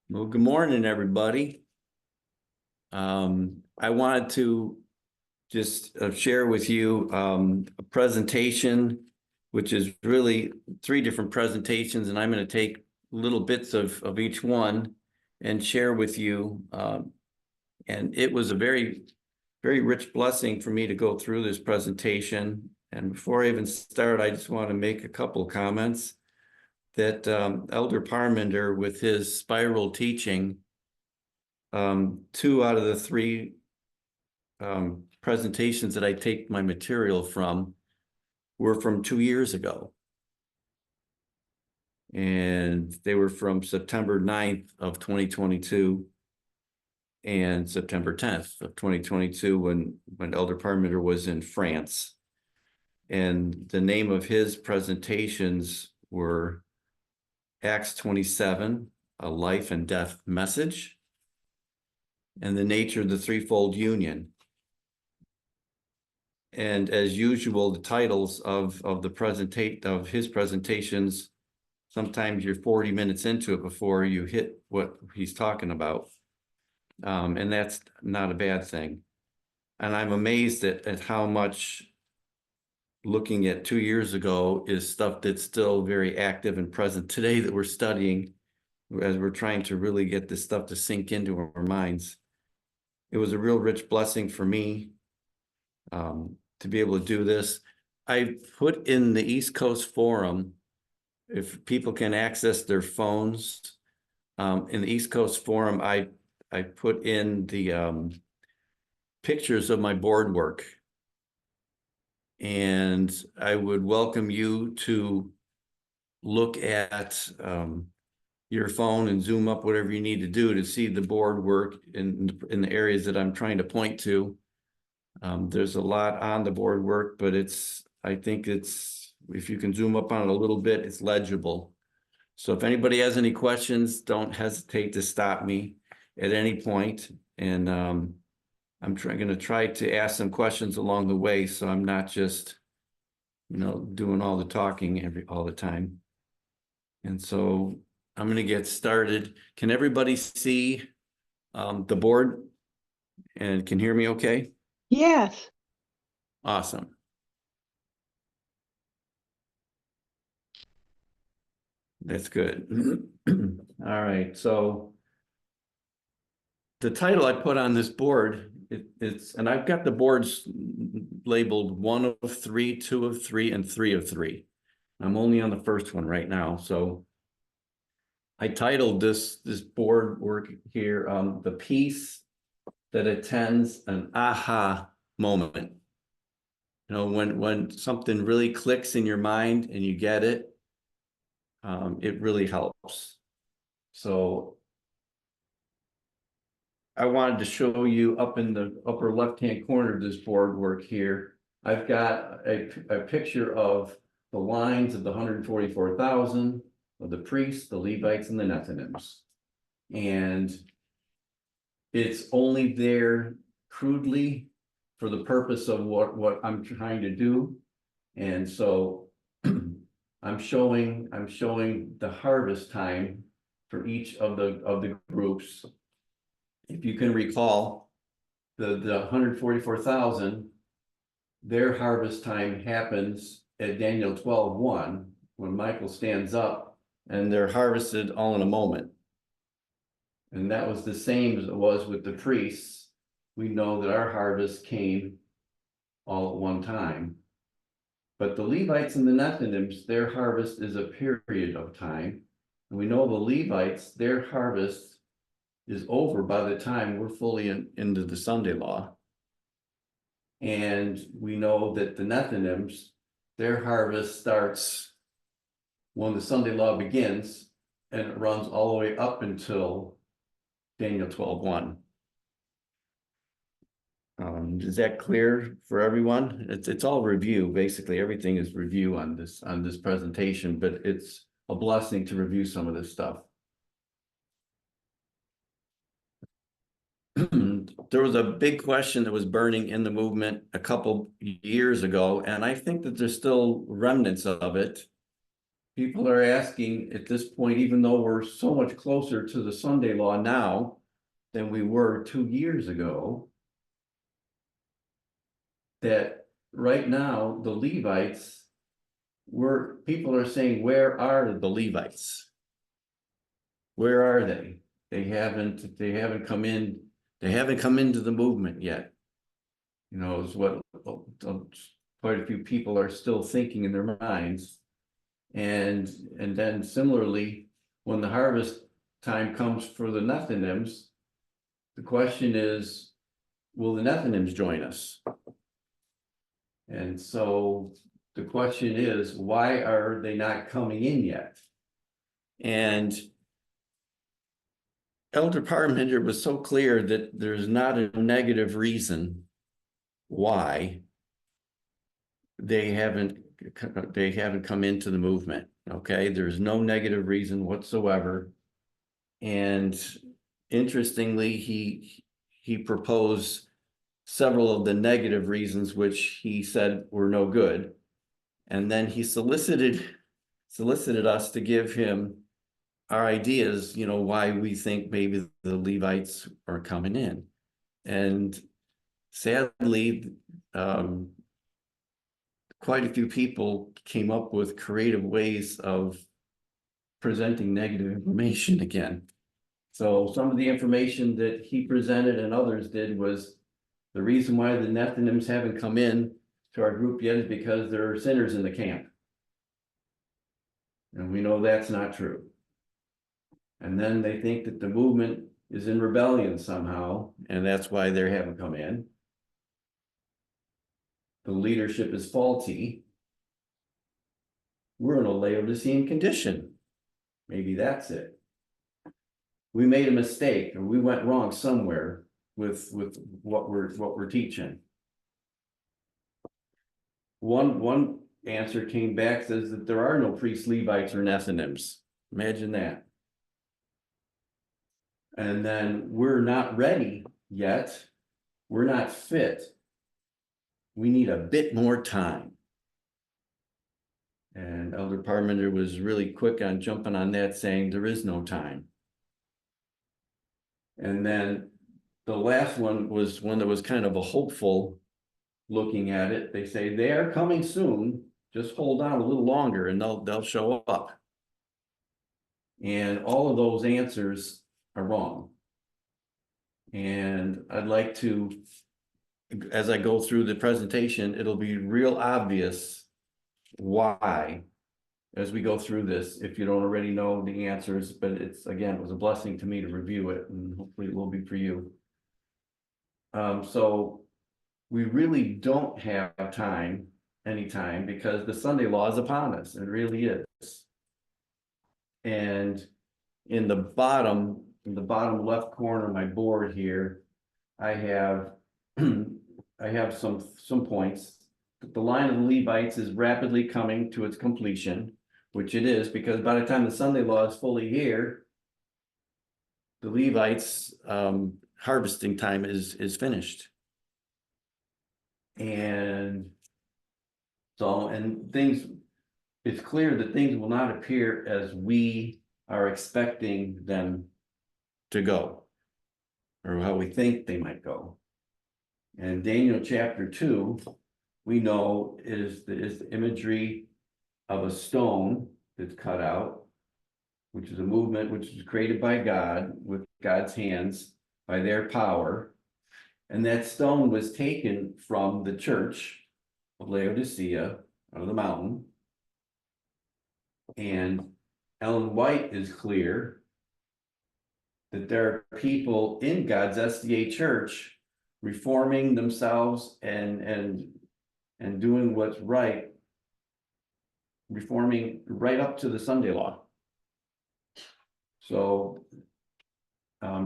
Well, good morning, everybody. I wanted to just share with you a presentation, which is really three different presentations, and I'm going to take little bits of each one and share with you. And it was a very, very rich blessing for me to go through this presentation. And before I even start, I just want to make a couple comments that Elder Parmenter, with his spiral teaching, two out of the three presentations that I take my material from were from 2 years ago. And they were from September 9th of 2022 and September 10th of 2022 when Elder Parmenter was in France. And the name of his presentations were Acts 27, A Life and Death Message, and the Nature of the Threefold Union. And as usual, the titles of his presentations, sometimes you're 40 minutes into it before you hit what he's talking about. And that's not a bad thing. And I'm amazed at how much looking at 2 years ago is stuff that's still very active and present today that we're studying as we're trying to really get this stuff to sink into our minds. It was a real rich blessing for me to be able to do this. I put in the East Coast Forum, if people can access their phones, in the East Coast Forum, I put in the pictures of my board work. And I would welcome you to look at your phone and zoom up whatever you need to do to see the board work in the areas that I'm trying to point to. There's a lot on the board work, but I think if you can zoom up on it a little bit, it's legible. So if anybody has any questions, don't hesitate to stop me at any point. And I'm going to try to ask some questions along the way, so I'm not just, doing all the talking all the time. And so I'm going to get started. Can everybody see the board and can hear me okay? Yes. Awesome. That's good. All right. So the title I put on this board, and I've got the boards labeled 1 of 3, 2 of 3, and 3 of 3. I'm only on the first one right now. So I titled this board work here, The Peace That Attends an Aha Moment. When something really clicks in your mind and you get it, it really helps. So I wanted to show you up in the upper left-hand corner of this board work here. I've got a picture of the lines of the 144,000 of the priests, the Levites, and the Nethinims. And it's only there crudely for the purpose of what I'm trying to do. And so I'm showing the harvest time for each of the groups. If you can recall, the 144,000, their harvest time happens at Daniel 12:1 when Michael stands up, and they're harvested all in a moment. And that was the same as it was with the priests. We know that our harvest came all at one time. But the Levites and the Nethinims, their harvest is a period of time. And we know the Levites, their harvest is over by the time we're fully into the Sunday law. And we know that the Nethinims, their harvest starts when the Sunday law begins, and it runs all the way up until Daniel 12:1. Is that clear for everyone? It's all review. Basically, everything is review on this presentation, but it's a blessing to review some of this stuff. There was a big question that was burning in the movement a couple years ago, and I think that there's still remnants of it. people are asking at this point, even though we're so much closer to the Sunday law now than we were 2 years ago, that right now, the Levites, people are saying, where are the Levites? Where are they? They haven't come in, they haven't come into the movement yet. You know, is what quite a few people are still thinking in their minds. And then similarly, when the harvest time comes for the Nethinims, the question is, will the Nethinims join us? And so the question is, why are they not coming in yet? And Elder Parmenter was so clear that there's not a negative reason why they haven't come into the movement. Okay, there's no negative reason whatsoever. And interestingly, he proposed several of the negative reasons which he said were no good. And then he solicited us to give him our ideas, you know, why we think maybe the Levites are coming in. And sadly, quite a few people came up with creative ways of presenting negative information again. So some of the information that he presented and others did was the reason why the Nethinims haven't come in to our group yet is because there are sinners in the camp. And we know that's not true. And then they think that the movement is in rebellion somehow, and that's why they haven't come in. The leadership is faulty. We're in a Laodicean condition. Maybe that's it. We made a mistake, or we went wrong somewhere with what we're teaching. One answer came back, says that there are no priests, Levites, or Nethinims. Imagine that. And then we're not ready yet. We're not fit. We need a bit more time. And Elder Parmenter was really quick on jumping on that, saying there is no time. And then the last one was one that was kind of a hopeful looking at it. They say they are coming soon. Just hold on a little longer and they'll show up. And all of those answers are wrong. And I'd like to, as I go through the presentation, it'll be real obvious why as we go through this, if you don't already know the answers, but it's, again, it was a blessing to me to review it, and hopefully it will be for you. So we really don't have any time, because the Sunday law is upon us. It really is. And in the bottom left corner of my board here, I have some points. The line of the Levites is rapidly coming to its completion, which it is, because by the time the Sunday law is fully here, the Levites harvesting time is finished. And so, it's clear that things will not appear as we are expecting them to go, or how we think they might go. And Daniel chapter 2, we know is the imagery of a stone that's cut out, which is a movement which is created by God with God's hands by their power. And that stone was taken from the church of Laodicea out of the mountain. And Ellen White is clear that there are people in God's SDA church reforming themselves and doing what's right, reforming right up to the Sunday law. So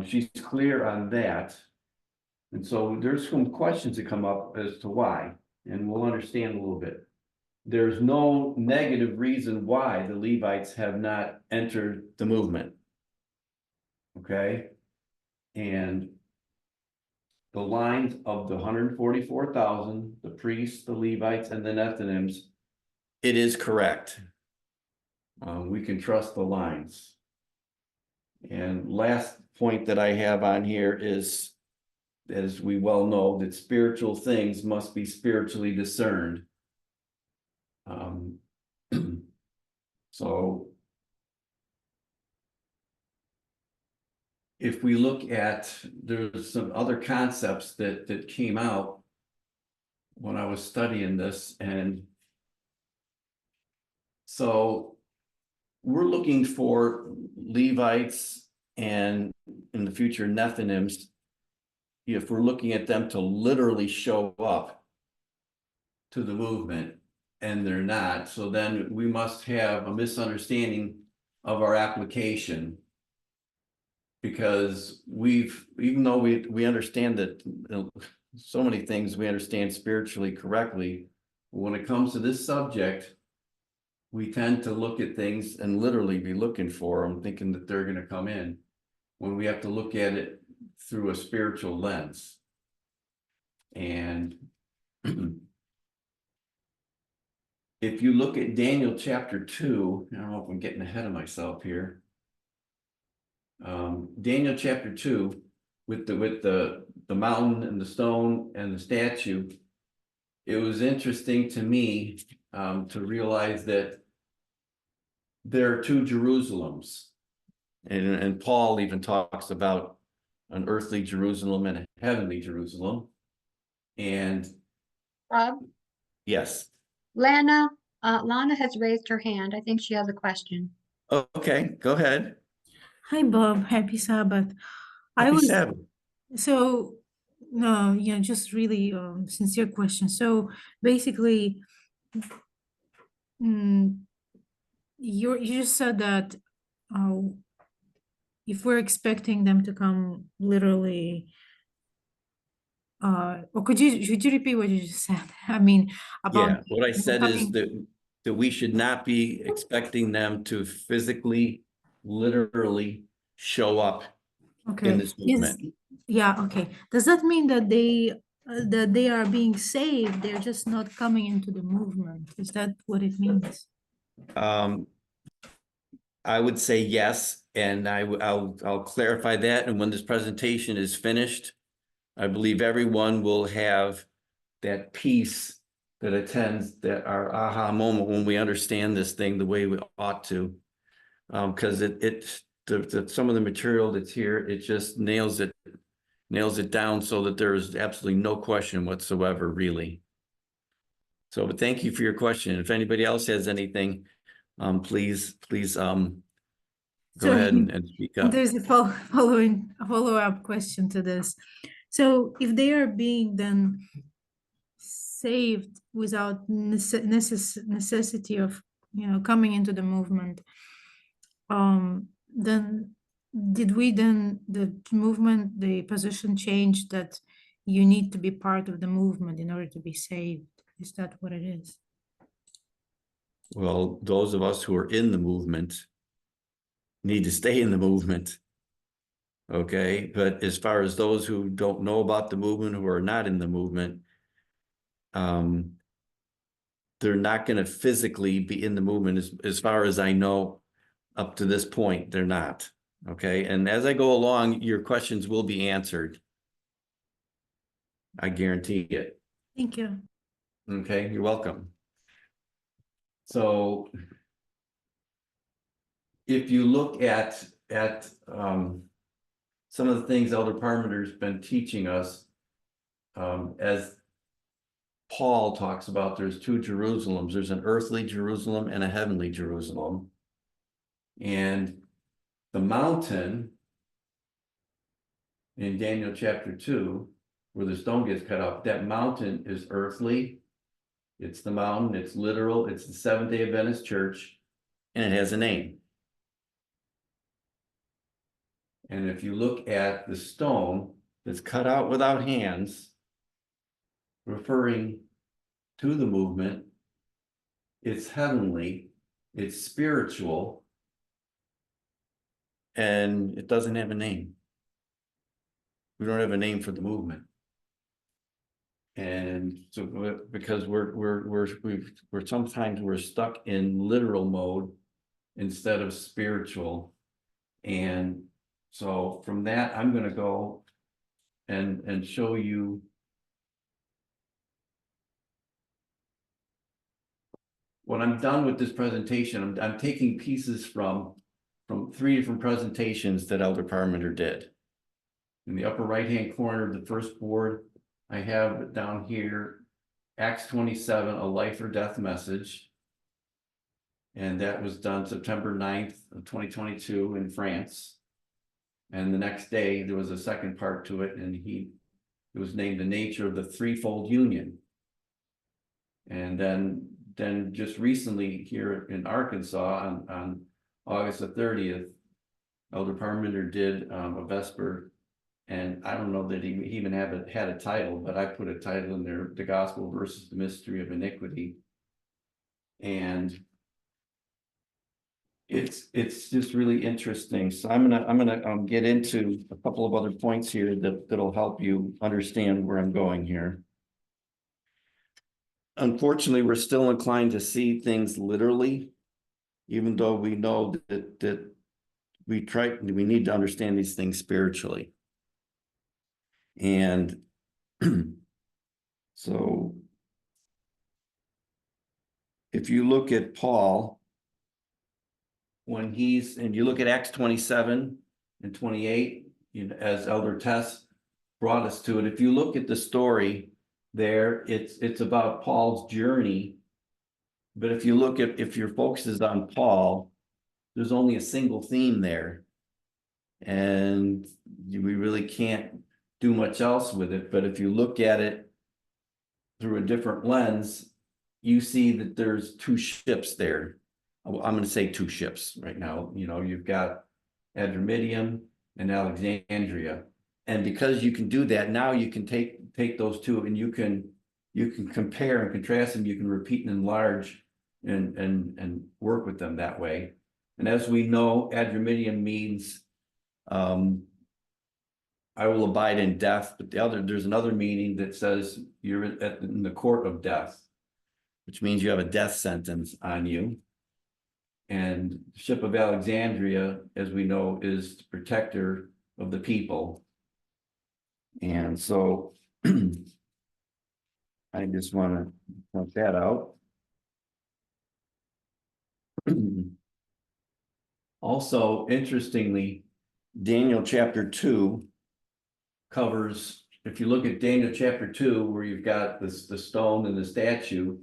she's clear on that. And so there's some questions that come up as to why, and we'll understand a little bit. There's no negative reason why the Levites have not entered the movement. Okay. And the lines of the 144,000, the priests, the Levites, and the Nethinims, it is correct. We can trust the lines. And last point that I have on here is, as we well know, that spiritual things must be spiritually discerned. So if we look at, there's some other concepts that came out when I was studying this, and so we're looking for Levites and in the future Nethinims, if we're looking at them to literally show up to the movement, and they're not, so then we must have a misunderstanding of our application. Because even though we understand that so many things we understand spiritually correctly, when it comes to this subject, we tend to look at things and literally be looking for them, thinking that they're going to come in, when we have to look at it through a spiritual lens. And if you look at Daniel chapter 2, I don't know if I'm getting ahead of myself here. Daniel chapter 2, with the mountain and the stone and the statue, it was interesting to me to realize that there are two Jerusalems, and Paul even talks about an earthly Jerusalem and a heavenly Jerusalem. And Rob, yes, Lana has raised her hand. I think she has a question. okay, go ahead. Hi, Bob. Happy Sabbath. Happy Sabbath. So, no, just really sincere question. So basically, you just said that if we're expecting them to come literally, or could you repeat what you just said? I mean, about Yeah, what I said is coming. that we should not be expecting them to physically, literally show up in Okay. this movement. Yeah, okay. Does that mean that they are being saved? They're just not coming into the movement. Is that what it means? I would say yes, and I'll clarify that. And when this presentation is finished, I believe everyone will have that peace that attends that our aha moment when we understand this thing the way we ought to. Because some of the material that's here, it just nails it down so that there is absolutely no question whatsoever, really. So, but thank you for your question. If anybody else has anything, please go ahead and speak up. There's a follow-up question to this. So if they are being then saved without necessity of coming into the movement, then the movement, the position changed that you need to be part of the movement in order to be saved? Is that what it is? Well, those of us who are in the movement need to stay in the movement. Okay, but as far as those who don't know about the movement, who are not in the movement, they're not going to physically be in the movement as far as I know. Up to this point, they're not. Okay, and as I go along, your questions will be answered. I guarantee it. Thank you. Okay, you're welcome. So if you look at some of the things Elder Parmenter's been teaching us, as Paul talks about, there's two Jerusalems. There's an earthly Jerusalem and a heavenly Jerusalem. And the mountain in Daniel chapter 2, where the stone gets cut off, that mountain is earthly. It's the mountain, it's literal, it's the Seventh-day Adventist Church, and it has a name. And if you look at the stone that's cut out without hands, referring to the movement, it's heavenly, it's spiritual, and it doesn't have a name. We don't have a name for the movement. And so because we're sometimes stuck in literal mode instead of spiritual. And so from that, I'm gonna go and show you when I'm done with this presentation. I'm taking pieces from 3 different presentations that Elder Parmenter did. In the upper right-hand corner of the first board, I have down here, Acts 27, a life or death message. And that was done September 9th of 2022 in France. And the next day, there was a second part to it, and it was named The Nature of the Threefold Union. And then just recently here in Arkansas on August the 30th, Elder Parmenter did a Vesper, and I don't know that he even had a title, but I put a title in there, The Gospel versus the Mystery of Iniquity. And it's just really interesting. So I'm gonna get into a couple of other points here that'll help you understand where I'm going here. Unfortunately, we're still inclined to see things literally, even though we know that we need to understand these things spiritually. And so if you look at Paul, and you look at Acts 27 and 28, as Elder Tess brought us to it, if you look at the story there, it's about Paul's journey. But if your focus is on Paul, there's only a single theme there. And we really can't do much else with it. But if you look at it through a different lens, you see that there's 2 ships there. I'm going to say 2 ships right now. You've got Adramyttium and Alexandria. And because you can do that, now you can take those 2 and you can compare and contrast them. You can repeat and enlarge and work with them that way. And as we know, Adramyttium means I will abide in death, but there's another meaning that says you're in the court of death, which means you have a death sentence on you. And the ship of Alexandria, as we know, is the protector of the people. And so I just want to point that out. Also, interestingly, Daniel chapter 2 covers, if you look at Daniel chapter 2, where you've got the stone and the statue,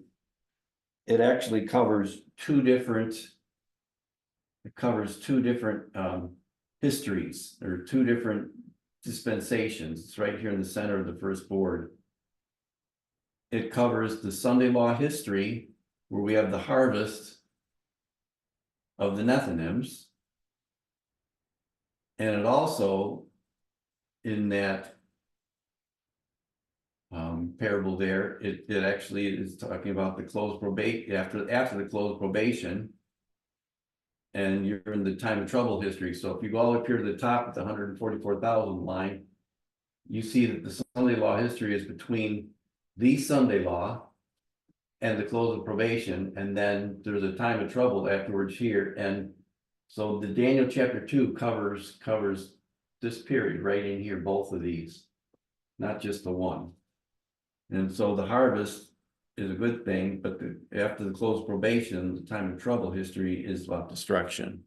it actually covers two different histories, or 2 different dispensations. It's right here in the center of the first board. It covers the Sunday law history, where we have the harvest of the Nethinims. And it also, in that parable there, it actually is talking about the closed probation, after the closed probation, and you're in the time of trouble history. So if you go all the way up here to the top at the 144,000 line, you see that the Sunday law history is between the Sunday law and the close of probation, and then there's a time of trouble afterwards here. And so the Daniel chapter 2 covers this period right in here, both of these, not just the one. And so the harvest is a good thing, but after the close of probation, the time of trouble history is about destruction.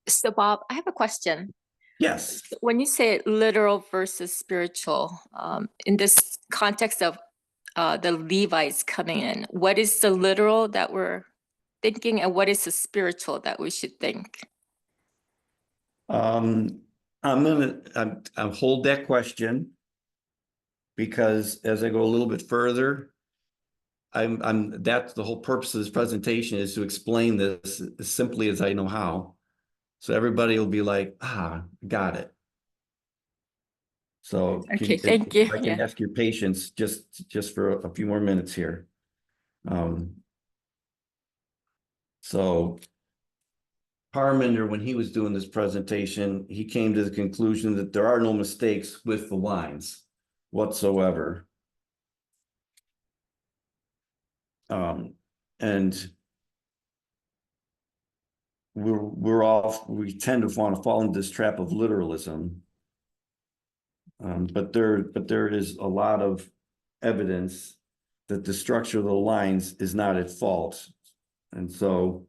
So Bob, I have a question. Yes. When you say literal versus spiritual, in this context of the Levites coming in, what is the literal that we're thinking, and what is the spiritual that we should think? I'm hold that question, because as I go a little bit further, that's the whole purpose of this presentation, is to explain this as simply as I know how. So everybody will be like, got it. So Okay, thank you. if I can ask your patience just for a few more minutes here. So Parmenter, when he was doing this presentation, he came to the conclusion that there are no mistakes with the lines whatsoever. And we tend to want to fall into this trap of literalism. But there is a lot of evidence that the structure of the lines is not at fault. And so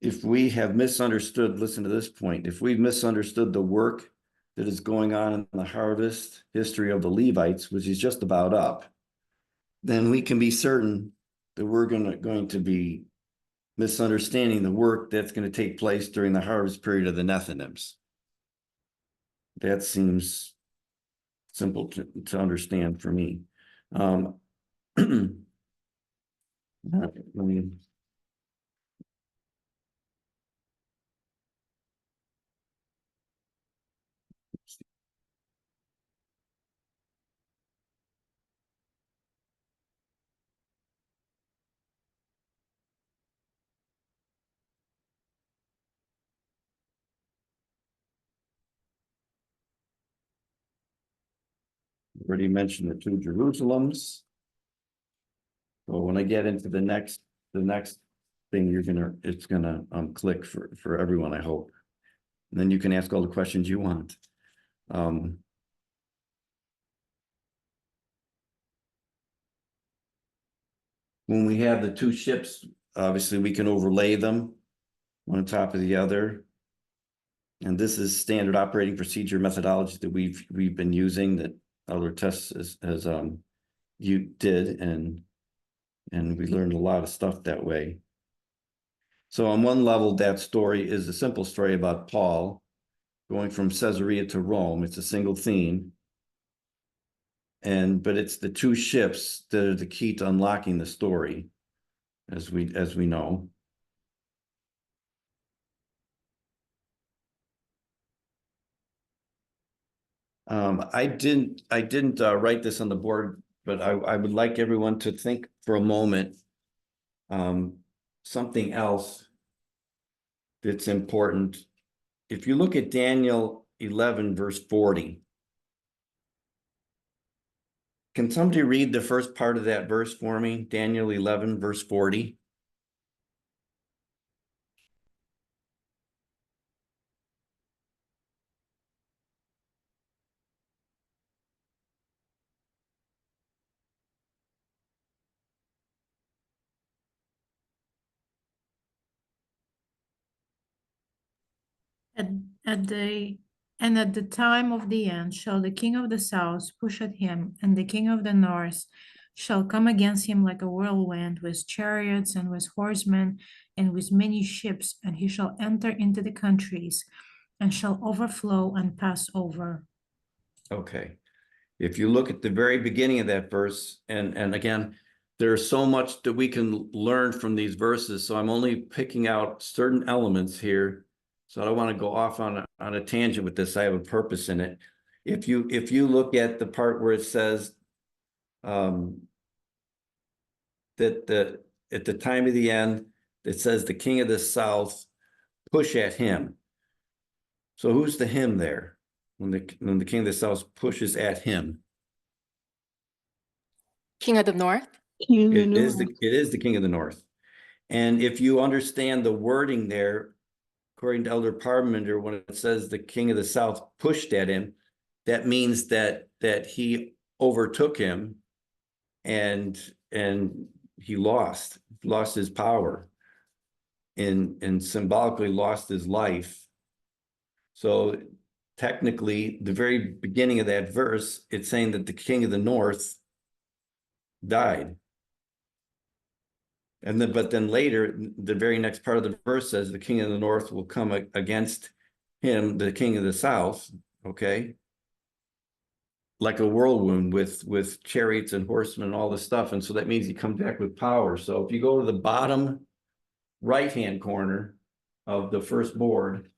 if we have misunderstood, listen to this point, if we've misunderstood the work that is going on in the harvest history of the Levites, which is just about up, then we can be certain that we're going to be misunderstanding the work that's going to take place during the harvest period of the Nethinims. That seems simple to understand for me. Let me. Already mentioned the two Jerusalems. So when I get into the next thing, it's gonna click for everyone, I hope. And then you can ask all the questions you want. When we have the two ships, obviously we can overlay them one on top of the other. And this is standard operating procedure methodology that we've been using, that Elder Tess has you did, and we learned a lot of stuff that way. So on one level, that story is a simple story about Paul going from Caesarea to Rome. It's a single theme. But it's the two ships that are the key to unlocking the story, as we know. I didn't write this on the board, but I would like everyone to think for a moment something else that's important. If you look at Daniel 11, verse 40, can somebody read the first part of that verse for me? Daniel 11, verse 40. At the time of the end shall the king of the south push at him, and the king of the north shall come against him like a whirlwind, with chariots and with horsemen and with many ships, and he shall enter into the countries and shall overflow and pass over. Okay. If you look at the very beginning of that verse, and again, there's so much that we can learn from these verses, so I'm only picking out certain elements here. So I don't want to go off on a tangent with this. I have a purpose in it. If you look at the part where it says that at the time of the end, it says the king of the south push at him. So who's the him there when the king of the south pushes at him? King of the North? It is the king of the north. And if you understand the wording there, according to Elder Parmenter, when it says the king of the south pushed at him, that means that he overtook him and he lost his power and symbolically lost his life. So technically, the very beginning of that verse, it's saying that the king of the north died. But then later, the very next part of the verse says the king of the north will come against him, the king of the south, okay? Like a whirlwind with chariots and horsemen and all this stuff. And so that means he comes back with power. So if you go to the bottom right-hand corner of the first board,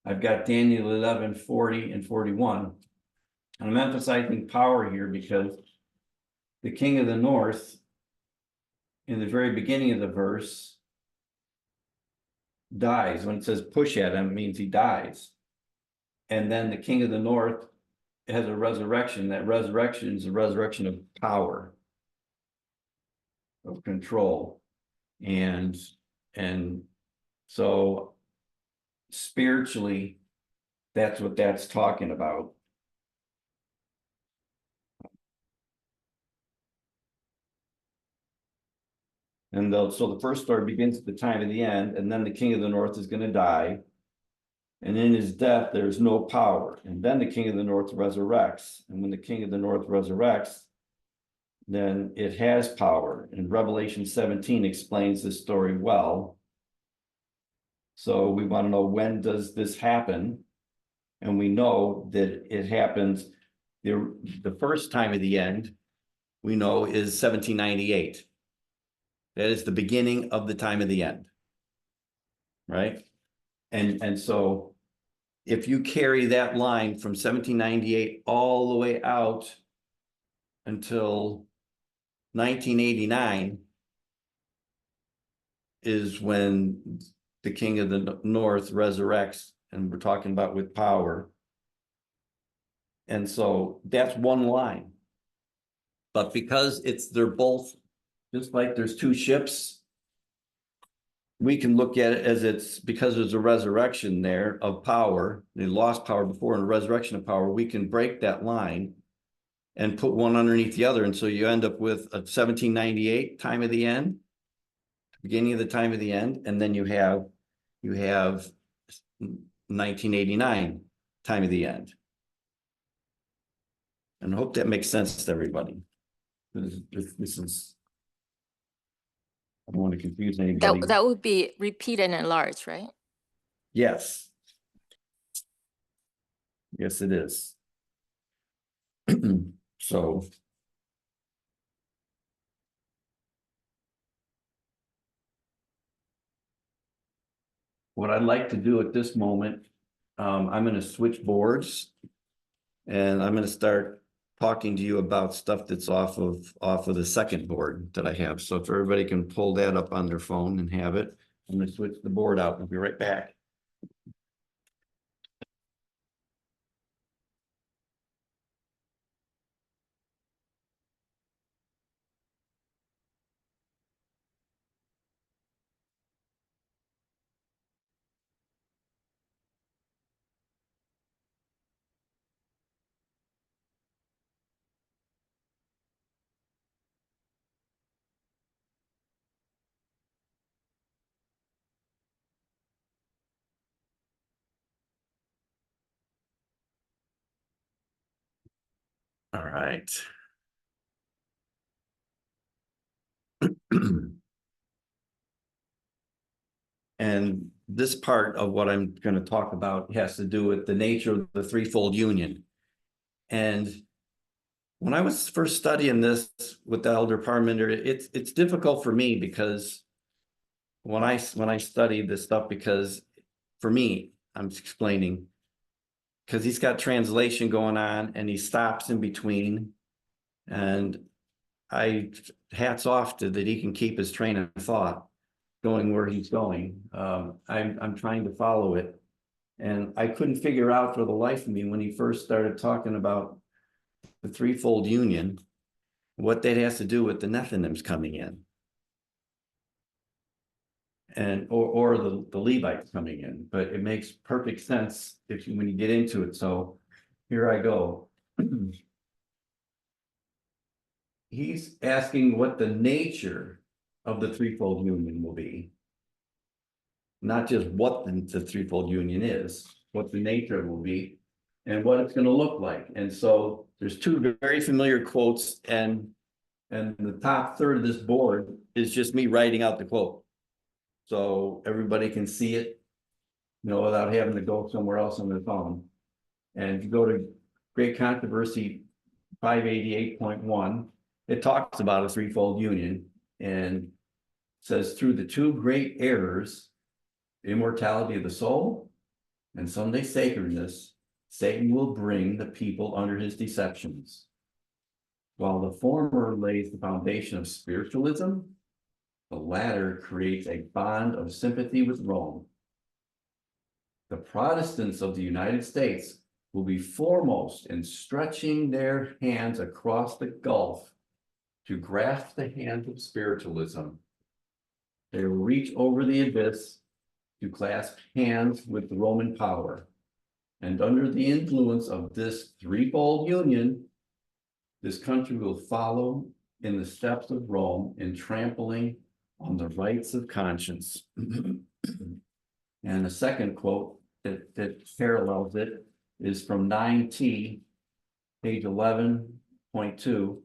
I've got Daniel 11, 40 and 41. And I'm emphasizing power here because the king of the north, in the very beginning of the verse, dies. When it says push at him, it means he dies. And then the king of the north has a resurrection. That resurrection is a resurrection of power, of control. And so spiritually, that's what that's talking about. And so the first story begins at the time of the end, and then the king of the north is going to die. And in his death, there is no power. And then the king of the north resurrects. And when the king of the north resurrects, then it has power. And Revelation 17 explains this story well. So we want to know, when does this happen? And we know that it happens, the first time of the end, we know, is 1798. That is the beginning of the time of the end. Right? And so if you carry that line from 1798 all the way out until 1989 is when the king of the north resurrects, and we're talking about with power. And so that's one line. But because they're both, just like there's two ships, we can look at it as it's because there's a resurrection there of power. They lost power before, and a resurrection of power. We can break that line and put one underneath the other. And so you end up with a 1798 time of the end, beginning of the time of the end. And then you have 1989 time of the end. And I hope that makes sense to everybody. This is, I don't want to confuse anybody. That would be repeat and enlarge, right? Yes. Yes, it is. So. What I'd like to do at this moment, I'm going to switch boards. And I'm going to start talking to you about stuff that's off of the second board that I have. So if everybody can pull that up on their phone and have it, I'm going to switch the board out. I'll be right back. All right. And this part of what I'm going to talk about has to do with the nature of the threefold union. And when I was first studying this with the Elder Parmenter, it's difficult for me because when I studied this stuff, because for me, I'm explaining, because he's got translation going on and he stops in between, and hats off to that he can keep his train of thought going where he's going. I'm trying to follow it, and I couldn't figure out for the life of me when he first started talking about the threefold union, what that has to do with the Nethinims coming in, and or the Levites coming in. But it makes perfect sense when you get into it. So here I go. He's asking what the nature of the threefold union will be. Not just what the threefold union is, what the nature will be, and what it's going to look like. And so there's two very familiar quotes, and the top third of this board is just me writing out the quote. So everybody can see it, without having to go somewhere else on their phone. And if you go to Great Controversy 588.1, it talks about a threefold union and says, through the two great errors, immortality of the soul and Sunday sacredness, Satan will bring the people under his deceptions. While the former lays the foundation of spiritualism, the latter creates a bond of sympathy with Rome. The Protestants of the United States will be foremost in stretching their hands across the gulf to grasp the hand of spiritualism. They will reach over the abyss to clasp hands with the Roman power. And under the influence of this threefold union, this country will follow in the steps of Rome in trampling on the rights of conscience. And the second quote that parallels it is from 9T, page 11.2.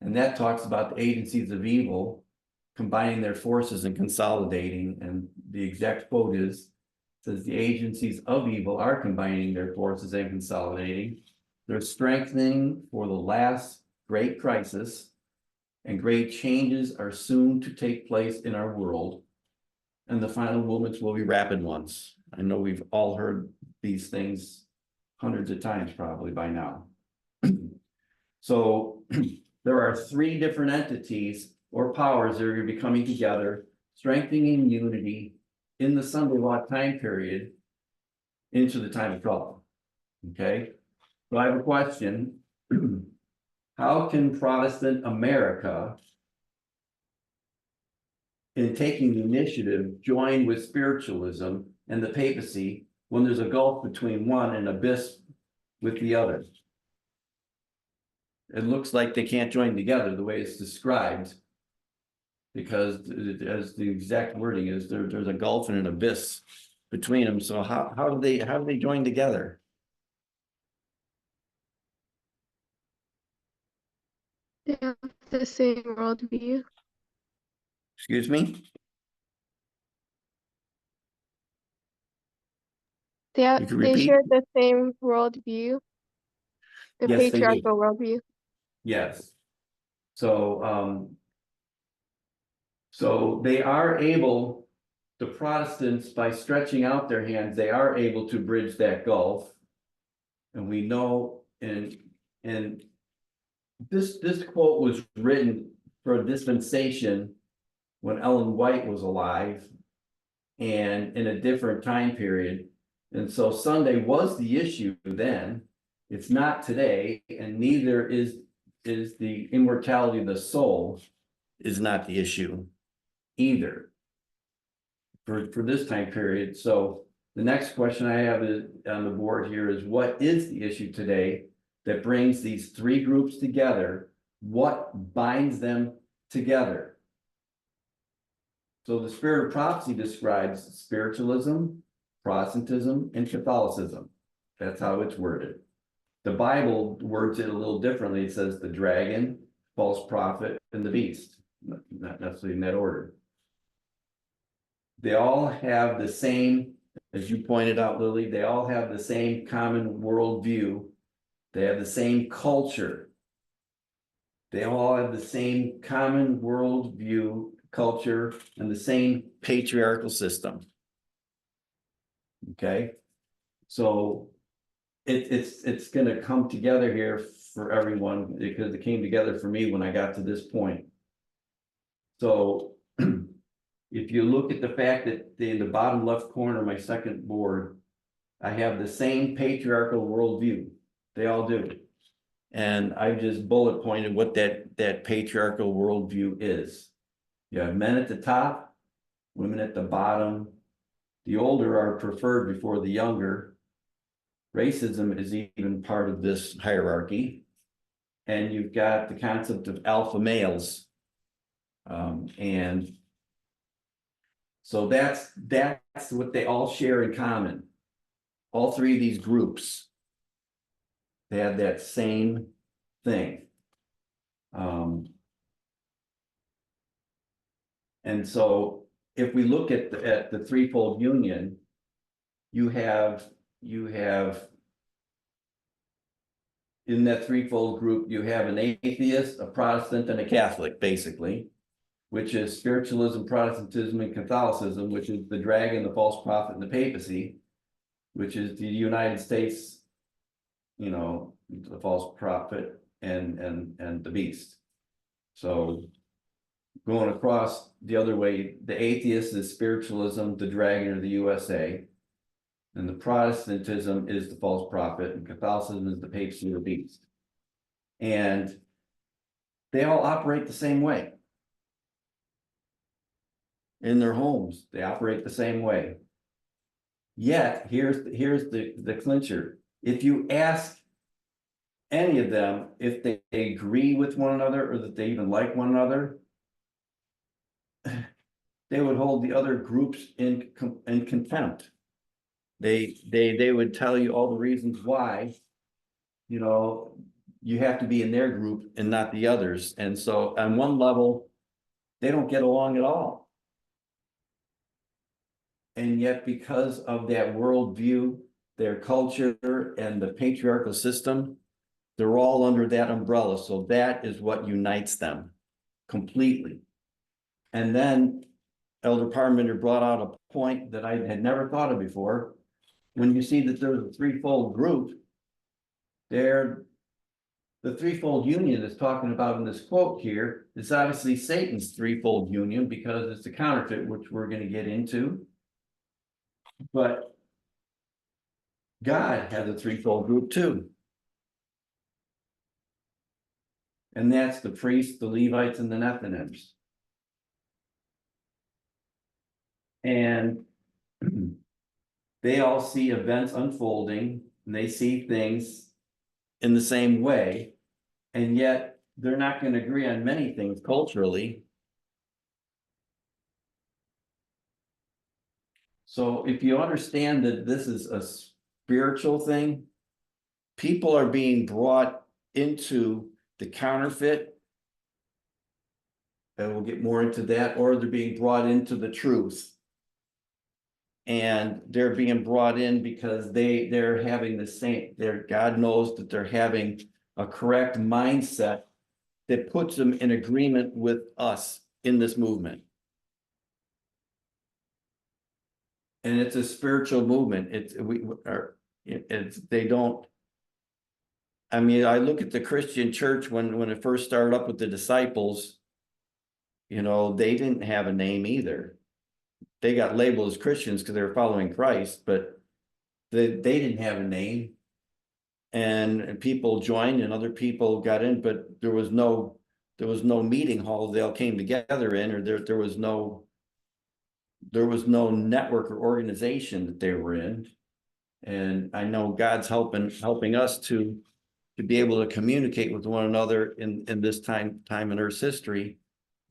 And that talks about the agencies of evil combining their forces and consolidating. And the exact quote is, says the agencies of evil are combining their forces and consolidating. They're strengthening for the last great crisis, and great changes are soon to take place in our world. And the final movements will be rapid ones. I know we've all heard these things hundreds of times probably by now. So there are three different entities or powers that are going to be coming together, strengthening unity in the Sunday law time period into the time of trouble. Okay, so I have a question. How can Protestant America, in taking the initiative, join with spiritualism and the papacy when there's a gulf between one and abyss with the other? It looks like they can't join together the way it's described, because as the exact wording is, there's a gulf and an abyss between them. So how do they join together? They have the same worldview. Excuse me? You can They repeat? share the same worldview, the Yes, they do. patriarchal worldview. Yes. So so they are able, the Protestants, by stretching out their hands, they are able to bridge that gulf. And we know, and this quote was written for a dispensation when Ellen White was alive and in a different time period. And so Sunday was the issue then. It's not today, and neither is the immortality of the soul is not the issue either for this time period. So the next question I have on the board here is, what is the issue today that brings these three groups together? What binds them together? So the spirit of prophecy describes spiritualism, Protestantism, and Catholicism. That's how it's worded. The Bible words it a little differently. It says the dragon, false prophet, and the beast. Not necessarily in that order. They all have the same, as you pointed out, Lily, they all have the same common worldview. They have the same culture. They all have the same common worldview, culture, and the same patriarchal system. Okay, so it's going to come together here for everyone, because it came together for me when I got to this point. So if you look at the fact that in the bottom left corner of my second board, I have the same patriarchal worldview. They all do. And I just bullet pointed what that patriarchal worldview is. You have men at the top, women at the bottom. The older are preferred before the younger. Racism is even part of this hierarchy. And you've got the concept of alpha males. And so that's what they all share in common. All three of these groups, they have that same thing. And so if we look at the threefold union, you have in that threefold group, you have an atheist, a Protestant, and a Catholic, basically, which is spiritualism, Protestantism, and Catholicism, which is the dragon, the false prophet, and the papacy, which is the United States, you know, the false prophet and the beast. So going across the other way, the atheist is spiritualism, the dragon, or the USA. And the Protestantism is the false prophet, and Catholicism is the papacy or beast. And they all operate the same way. In their homes, they operate the same way. Yet, here's the clincher. If you ask any of them if they agree with one another or that they even like one another, they would hold the other groups in contempt. They would tell you all the reasons why, you know, you have to be in their group and not the others. And so on one level, they don't get along at all. And yet, because of that worldview, their culture and the patriarchal system, they're all under that umbrella. So that is what unites them completely. And then Elder Parmenter brought out a point that I had never thought of before. When you see that there's a threefold group, the threefold union is talking about in this quote here, is obviously Satan's threefold union because it's a counterfeit, which we're going to get into. But God has a threefold group too. And that's the priests, the Levites, and the Nethinims. And they all see events unfolding, and they see things in the same way, and yet they're not going to agree on many things culturally. So if you understand that this is a spiritual thing, people are being brought into the counterfeit, and we'll get more into that, or they're being brought into the truth. And they're being brought in because they're having the same, God knows that they're having a correct mindset that puts them in agreement with us in this movement. And it's a spiritual movement. They don't. I mean, I look at the Christian church when it first started up with the disciples, you know, they didn't have a name either. They got labeled as Christians because they were following Christ, but they didn't have a name. And people joined and other people got in, but there was no meeting hall they all came together in, or there was no network or organization that they were in. And I know God's helping us to be able to communicate with one another in this time in Earth's history,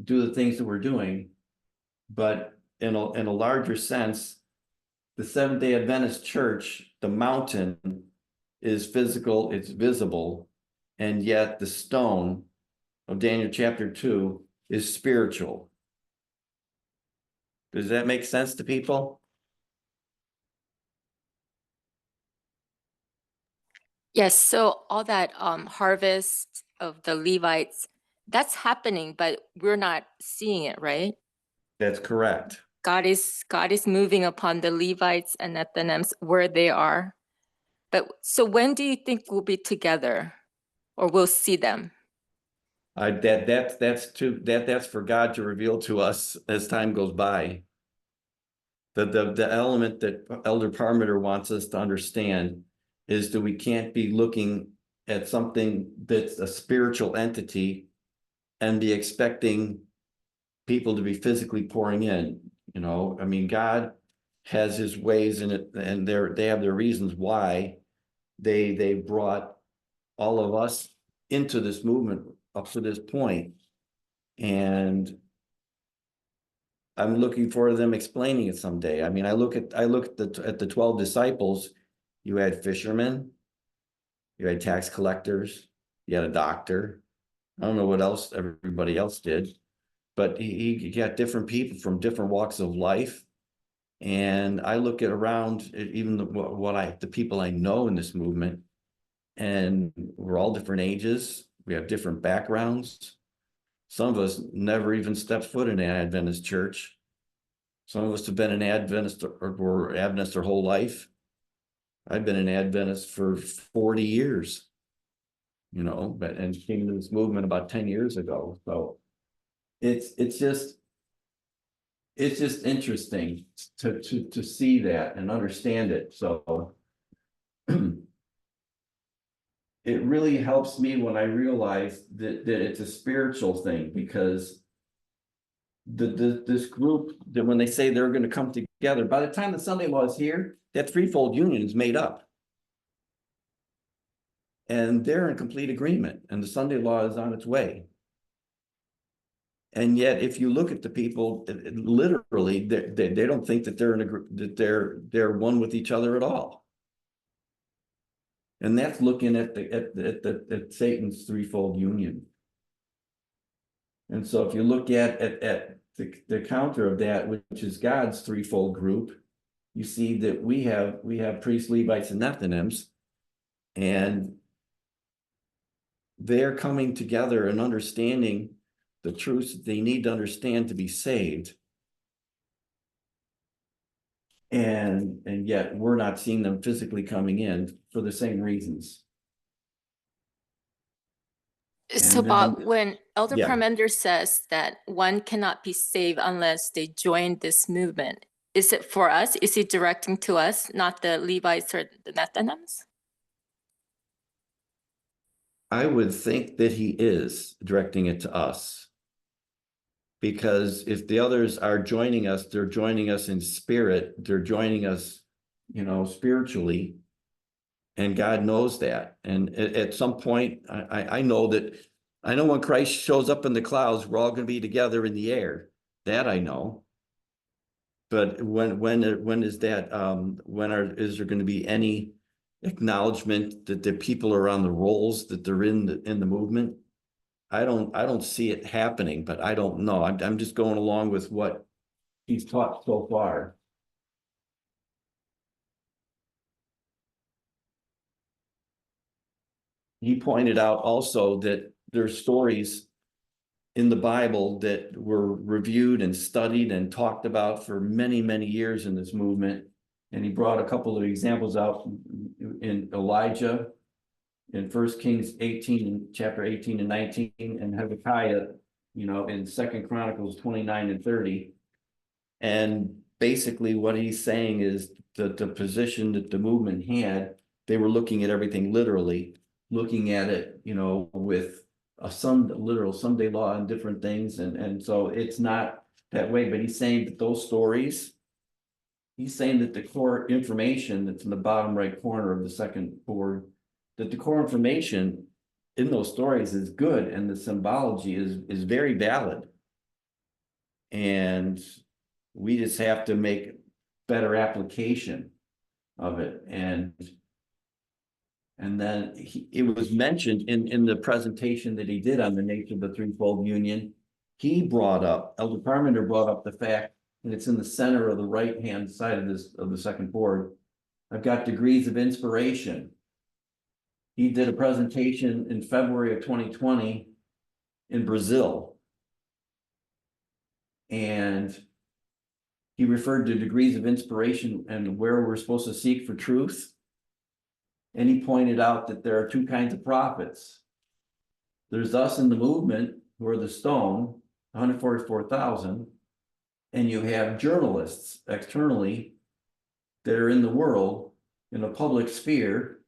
do the things that we're doing. But in a larger sense, the Seventh-day Adventist Church, the mountain is physical, it's visible, and yet the stone of Daniel chapter 2 is spiritual. Does that make sense to people? Yes, so all that harvest of the Levites, that's happening, but we're not seeing it, right? That's correct. God is moving upon the Levites and Nethinims where they are. But so when do you think we'll be together or we'll see them? That's for God to reveal to us as time goes by. The element that Elder Parmenter wants us to understand is that we can't be looking at something that's a spiritual entity and be expecting people to be physically pouring in. You know, I mean, God has his ways in it, and they have their reasons why they brought all of us into this movement up to this point. And I'm looking forward to them explaining it someday. I mean, I look at the 12 disciples. You had fishermen, you had tax collectors, you had a doctor. I don't know what else everybody else did, but he got different people from different walks of life. And I look at around even the people I know in this movement, and we're all different ages. We have different backgrounds. Some of us never even stepped foot in an Adventist church. Some of us have been an Adventist or were Adventist their whole life. I've been an Adventist for 40 years, you know, and came into this movement about 10 years ago. So it's just, it's just interesting to see that and understand it, so. It really helps me when I realize that it's a spiritual thing, because. This group, that when they say they're gonna come together, by the time the Sunday law is here, that threefold union is made up. And they're in complete agreement, and the Sunday law is on its way. And yet, if you look at the people, literally, they don't think that they're in a group, that they're one with each other at all. And that's looking at Satan's threefold union. And so if you look at the counter of that, which is God's threefold group, you see that we have priests, Levites, and Nethinims, and they're coming together and understanding the truths that they need to understand to be saved. And yet we're not seeing them physically coming in for the same reasons. So And then- Bob, when Elder Yeah. Parmenter says that one cannot be saved unless they join this movement, is it for us? Is he directing to us, not the Levites or the Nethinims? I would think that he is directing it to us. Because if the others are joining us, they're joining us in spirit, they're joining us, spiritually. And God knows that. And at some point, I know when Christ shows up in the clouds, we're all gonna be together in the air. That I know. But when is that, is there gonna be any acknowledgement that the people are on the rolls, that they're in the movement? I don't see it happening, but I don't know. I'm just going along with what he's taught so far. He pointed out also that there's stories in the Bible that were reviewed and studied and talked about for many, many years in this movement. And he brought a couple of examples out in Elijah, in 1 Kings 18, chapter 18 and 19, and Hezekiah, in 2 Chronicles 29 and 30. And basically what he's saying is that the position that the movement had, they were looking at everything literally, looking at it, with a literal Sunday law and different things. And so it's not that way, but he's saying that those stories, he's saying that the core information that's in the bottom right corner of the second board, that the core information in those stories is good, and the symbology is very valid. And we just have to make better application of it. And then it was mentioned in the presentation that he did on the nature of the threefold union. Elder Parmenter brought up the fact, and it's in the center of the right-hand side of the second board. I've got degrees of inspiration. He did a presentation in February of 2020 in Brazil. And he referred to degrees of inspiration and where we're supposed to seek for truth. And he pointed out that there are two kinds of prophets. There's us in the movement, who are the stone, 144,000. And you have journalists externally that are in the world, in a public sphere.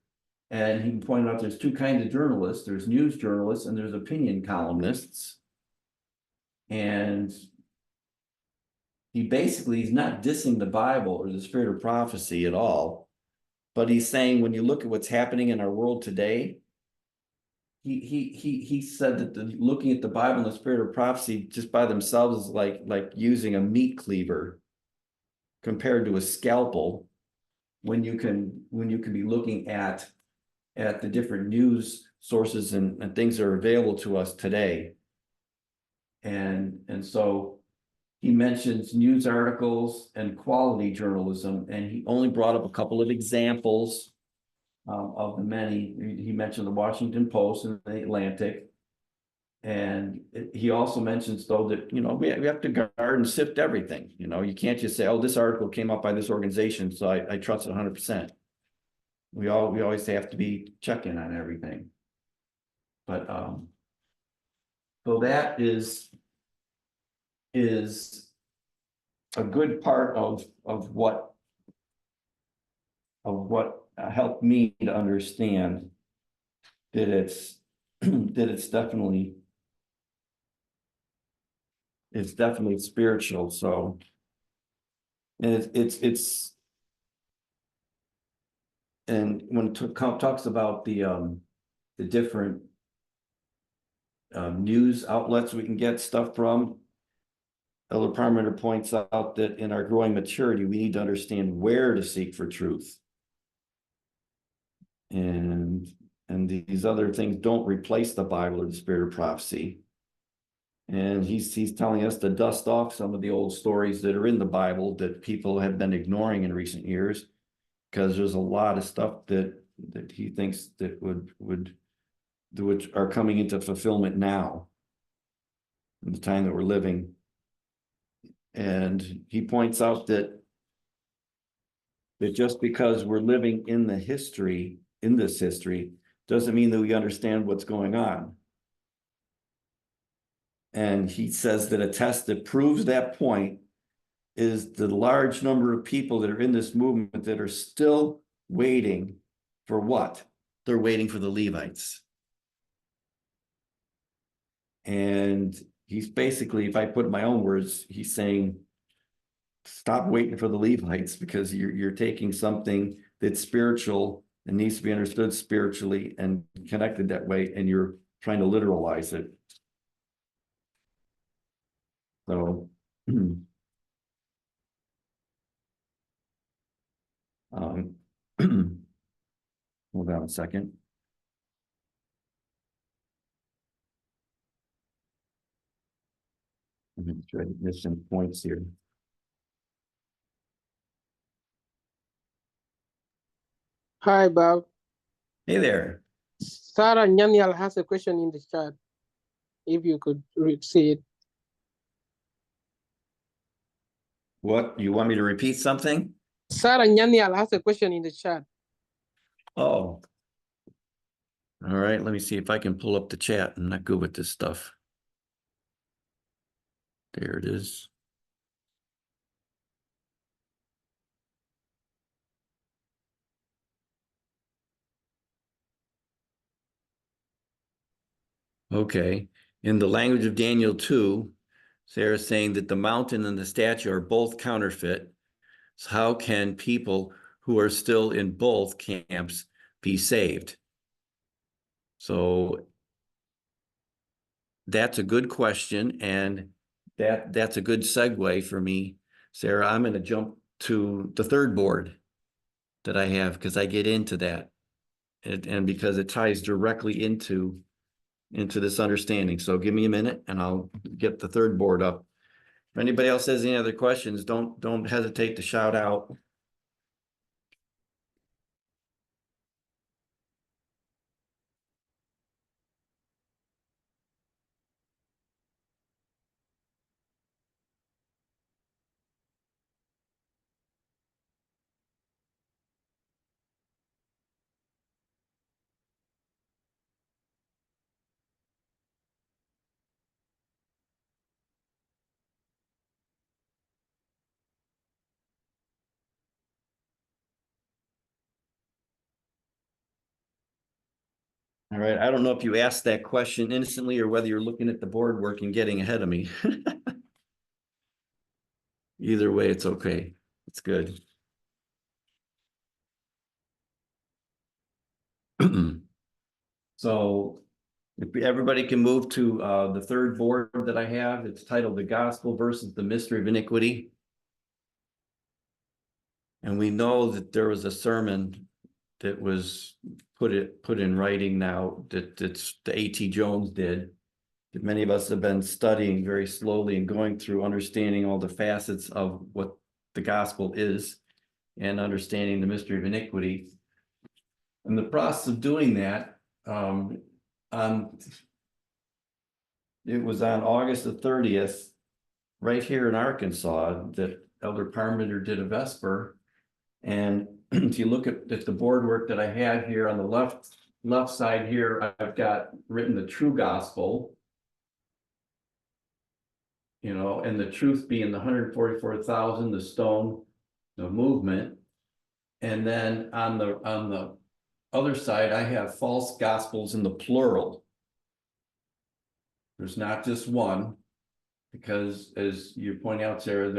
And he pointed out there's two kinds of journalists. There's news journalists and there's opinion columnists. And he's not dissing the Bible or the spirit of prophecy at all. But he's saying when you look at what's happening in our world today, he said that looking at the Bible and the spirit of prophecy just by themselves is like using a meat cleaver compared to a scalpel, when you can be looking at the different news sources and things that are available to us today. And so he mentions news articles and quality journalism, and he only brought up a couple of examples of the many. He mentioned the Washington Post and the Atlantic. And he also mentions, though, that, we have to guard and sift everything. You can't just say, oh, this article came up by this organization, so I trust it 100%. We always have to be checking on everything. But so that is a good part of what helped me to understand that it's that it's definitely spiritual. So, and and when it talks about the different news outlets we can get stuff from, Elder Parmenter points out that in our growing maturity, we need to understand where to seek for truth. And these other things don't replace the Bible or the spirit of prophecy. And he's telling us to dust off some of the old stories that are in the Bible that people have been ignoring in recent years, because there's a lot of stuff that he thinks that which are coming into fulfillment now in the time that we're living. And he points out that just because we're living in this history, doesn't mean that we understand what's going on. And he says that a test that proves that point is the large number of people that are in this movement that are still waiting for what? They're waiting for the Levites. And he's basically, if I put in my own words, he's saying, stop waiting for the Levites, because you're taking something that's spiritual and needs to be understood spiritually and connected that way, and you're trying to literalize it. So, hold on a second. I'm going to try to miss some points here. Hi, Bob. Hey there. Sarah Nyanyal has a question in the chat. If you could see it. What, you want me to repeat something? Sarah Nyanyal has a question in the chat. Oh. All right, let me see if I can pull up the chat. I'm not good with this stuff. There it is. Okay, in the language of Daniel 2, Sarah's saying that the mountain and the statue are both counterfeit. So how can people who are still in both camps be saved? So that's a good question, and that's a good segue for me, Sarah. I'm going to jump to the third board that I have, because I get into that, and because it ties directly into this understanding. So give me a minute and I'll get the third board up. If anybody else has any other questions, don't hesitate to shout out. All right, I don't know if you asked that question innocently or whether you're looking at the board work and getting ahead of me. Either way, it's okay. It's good. So if everybody can move to the third board that I have, it's titled The Gospel versus the Mystery of Iniquity. And we know that there was a sermon that was put in writing now that the A.T. Jones did, that many of us have been studying very slowly and going through, understanding all the facets of what the gospel is and understanding the mystery of iniquity. In the process of doing that, it was on August the 30th, right here in Arkansas, that Elder Parmenter did a Vesper. And if you look at the board work that I had here on the left side here, I've got written the true gospel. you know, and the truth being the 144,000, the stone, the movement. And then on the other side, I have false gospels in the plural. There's not just one, because as you point out, Sarah,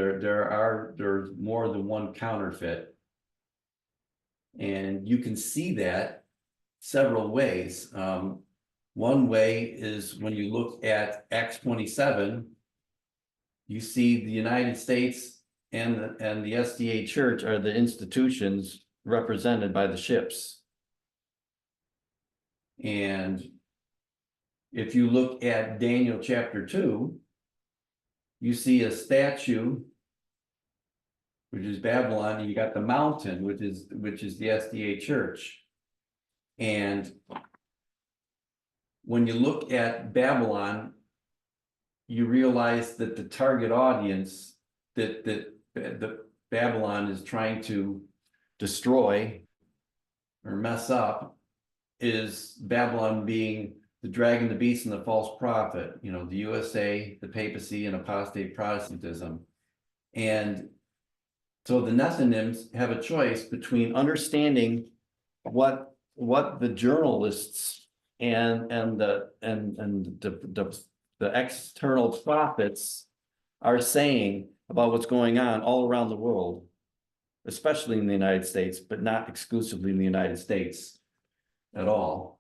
there's more than one counterfeit. And you can see that several ways. One way is when you look at Acts 27, you see the United States and the SDA Church are the institutions represented by the ships. And if you look at Daniel chapter 2, you see a statue, which is Babylon, and you got the mountain, which is the SDA Church. And when you look at Babylon, you realize that the target audience that Babylon is trying to destroy or mess up is Babylon being the dragon, the beast, and the false prophet, you know, the USA, the papacy, and apostate Protestantism. And so the Nethinims have a choice between understanding what the journalists and the external prophets are saying about what's going on all around the world, especially in the United States, but not exclusively in the United States at all.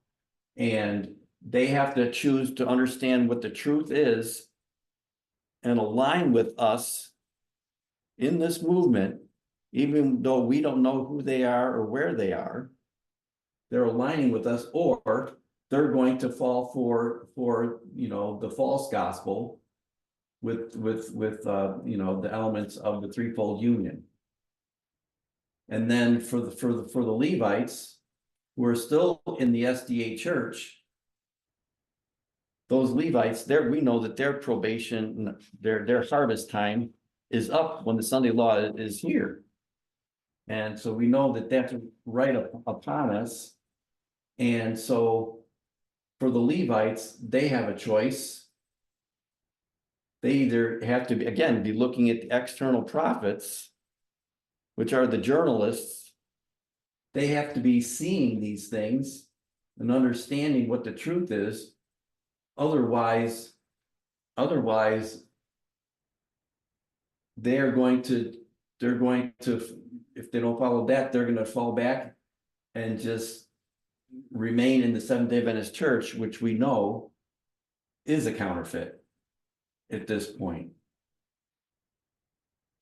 And they have to choose to understand what the truth is and align with us in this movement, even though we don't know who they are or where they are. They're aligning with us, or they're going to fall for you know, the false gospel with you know, the elements of the threefold union. And then for the Levites who are still in the SDA Church, those Levites, we know that their probation, their harvest time is up when the Sunday law is here. And so we know that that's right upon us. And so for the Levites, they have a choice. They either have to be looking at the external prophets, which are the journalists. They have to be seeing these things and understanding what the truth is. Otherwise, they're going to, if they don't follow that, they're going to fall back and just remain in the Seventh-day Adventist Church, which we know is a counterfeit at this point.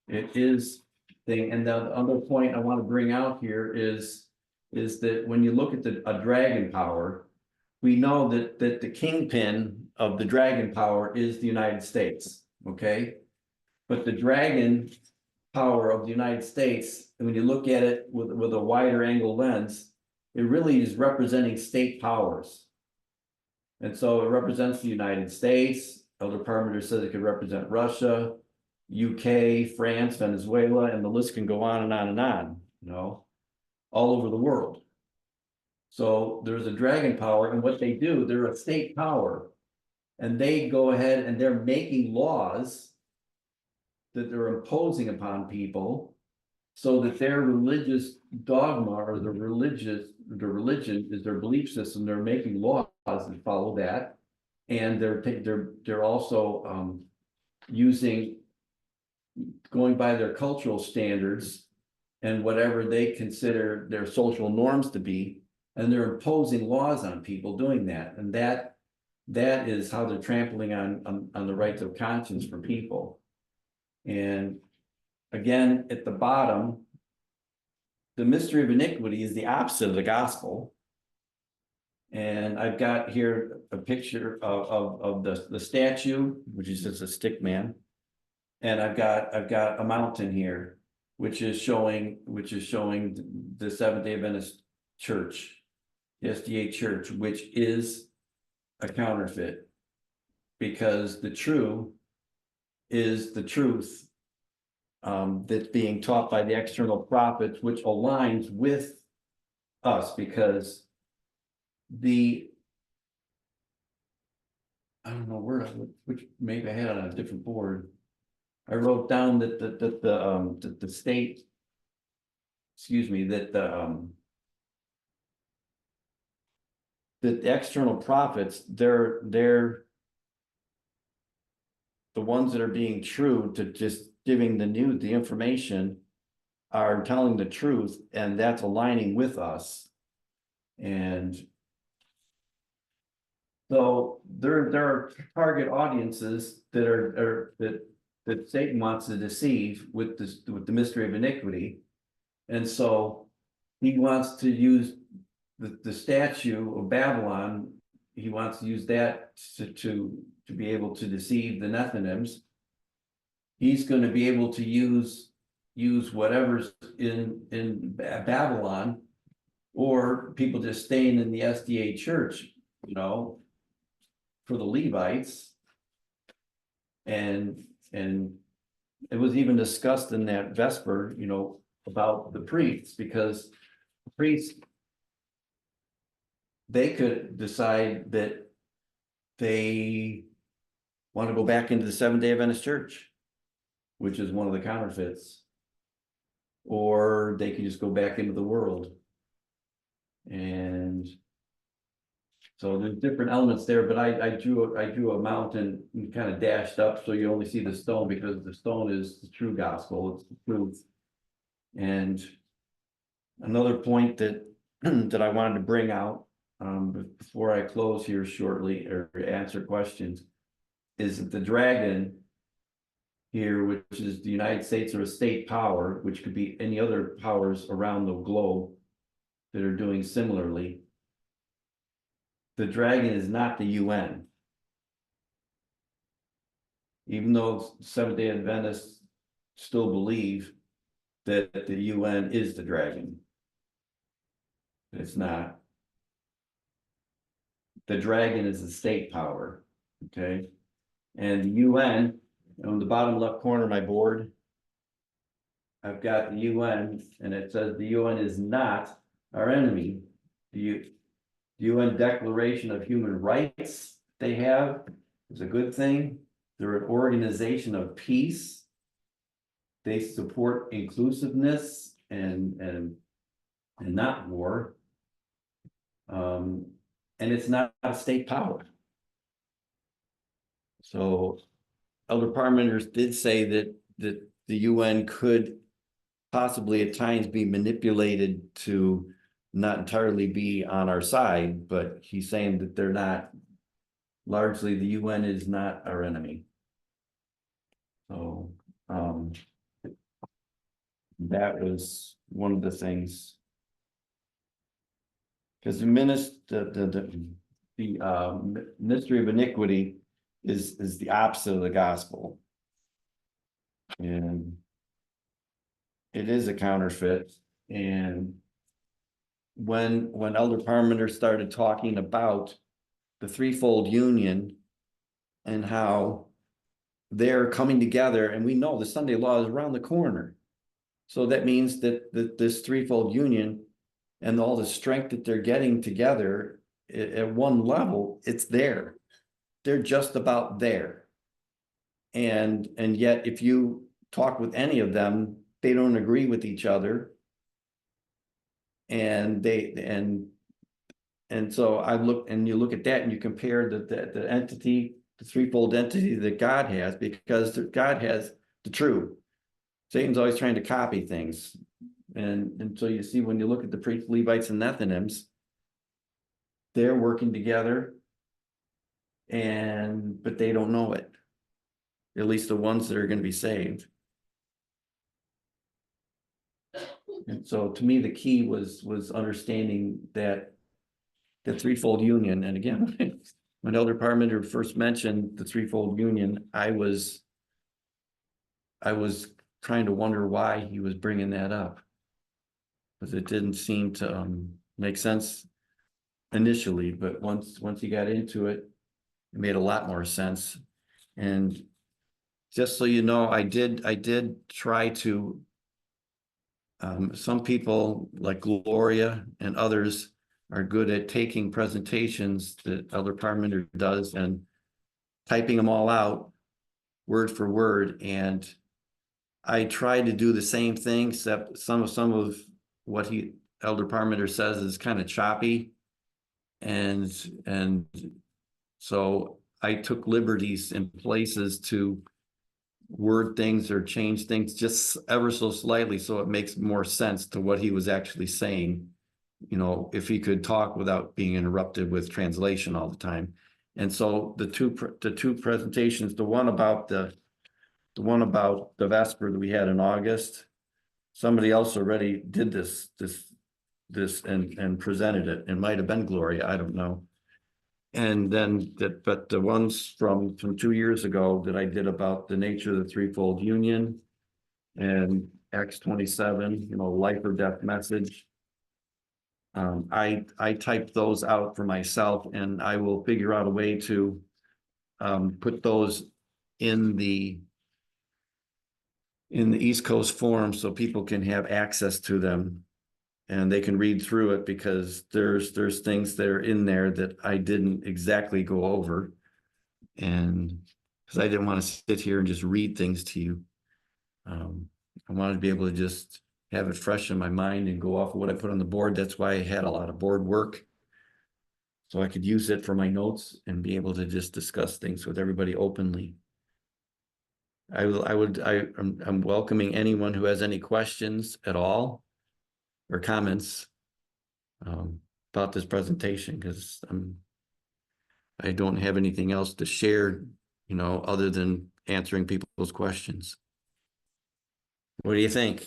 It is thing. And the other point I want to bring out here is that when you look at a dragon power, we know that the kingpin of the dragon power is the United States, okay? But the dragon power of the United States, and when you look at it with a wider angle lens, it really is representing state powers. And so it represents the United States. Elder Parmenter says it could represent Russia, UK, France, Venezuela, and the list can go on and on and on, you know, all over the world. So there's a dragon power, and what they do, they're a state power, and they go ahead and they're making laws that they're imposing upon people so that their religious dogma or the religion is their belief system. They're making laws that follow that, and they're also going by their cultural standards and whatever they consider their social norms to be, and they're imposing laws on people doing that. And that is how they're trampling on the rights of conscience for people. And again, at the bottom, the mystery of iniquity is the opposite of the gospel. And I've got here a picture of the statue, which is just a stick man. And I've got a mountain here, which is showing the Seventh-day Adventist Church, the SDA Church, which is a counterfeit, because the true is the truth that's being taught by the external prophets, which aligns with us, because the I don't know where, which maybe I had it on a different board. I wrote down that the state. Excuse me, that the external profits, they're the ones that are being true to just giving the information are telling the truth, and that's aligning with us. And so there are target audiences that are that Satan wants to deceive with this, with the mystery of iniquity. And so he wants to use the statue of Babylon. He wants to use that to be able to deceive the Nethinims. He's going to be able to use whatever's in Babylon, or people just staying in the SDA church, you know, for the Levites. And it was even discussed in that Vesper, you know, about the priests, because the priests, they could decide that they want to go back into the Seventh-day Adventist Church, which is one of the counterfeits, or they could just go back into the world. And so there's different elements there, but I drew a mountain and kind of dashed up so you only see the stone, because the stone is the true gospel, it's the truth. And another point that that I wanted to bring out before I close here shortly or answer questions is that the dragon here, which is the United States or a state power, which could be any other powers around the globe that are doing similarly. The dragon is not the UN. Even though Seventh-day Adventists still believe that the UN is the dragon, it's not. The dragon is a state power, okay? And the UN, on the bottom left corner of my board, I've got the UN, and it says the UN is not our enemy. The UN Declaration of Human Rights they have is a good thing. They're an organization of peace. They support inclusiveness and not war. And it's not a state power. So Elder Parmenters did say that the UN could possibly at times be manipulated to not entirely be on our side, but he's saying that they're not. Largely, the UN is not our enemy. So that was one of the things. Because the mystery of iniquity is the opposite of the gospel. And it is a counterfeit. And when Elder Parmenter started talking about the threefold union and how they're coming together, and we know the Sunday law is around the corner. So that means that this threefold union and all the strength that they're getting together at one level, it's there. They're just about there. And yet if you talk with any of them, they don't agree with each other. And so I look, and you look at that and you compare the entity, the threefold entity that God has, because God has the true. Satan's always trying to copy things. And so you see, when you look at the priests, Levites, and Nethinims, they're working together, but they don't know it. At least the ones that are going to be saved. And so to me, the key was understanding that the threefold union. And again, when Elder Parmenter first mentioned the threefold union, I was trying to wonder why he was bringing that up, because it didn't seem to make sense initially, but once you got into it, it made a lot more sense. And just so you know, I did try to, some people like Gloria and others are good at taking presentations that Elder Parmenter does and typing them all out word for word, and I tried to do the same thing, except some of what Elder Parmenter says is kind of choppy. And so I took liberties in places to word things or change things just ever so slightly, so it makes more sense to what he was actually saying. You know, if he could talk without being interrupted with translation all the time. And so the two presentations, the one about the Vesper that we had in August, somebody else already did this and presented it. It might have been Gloria, I don't know. And then but the ones from 2 years ago that I did about the nature of the threefold union and Acts 27, you know, life or death message. I typed those out for myself, and I will figure out a way to put those in the East Coast Forum so people can have access to them and they can read through it, because there's things that are in there that I didn't exactly go over, and because I didn't want to sit here and just read things to you. I wanted to be able to just have it fresh in my mind and go off of what I put on the board. That's why I had a lot of board work, so I could use it for my notes and be able to just discuss things with everybody openly. I'm welcoming anyone who has any questions at all or comments about this presentation, because I don't have anything else to share, you know, other than answering people's questions. What do you think?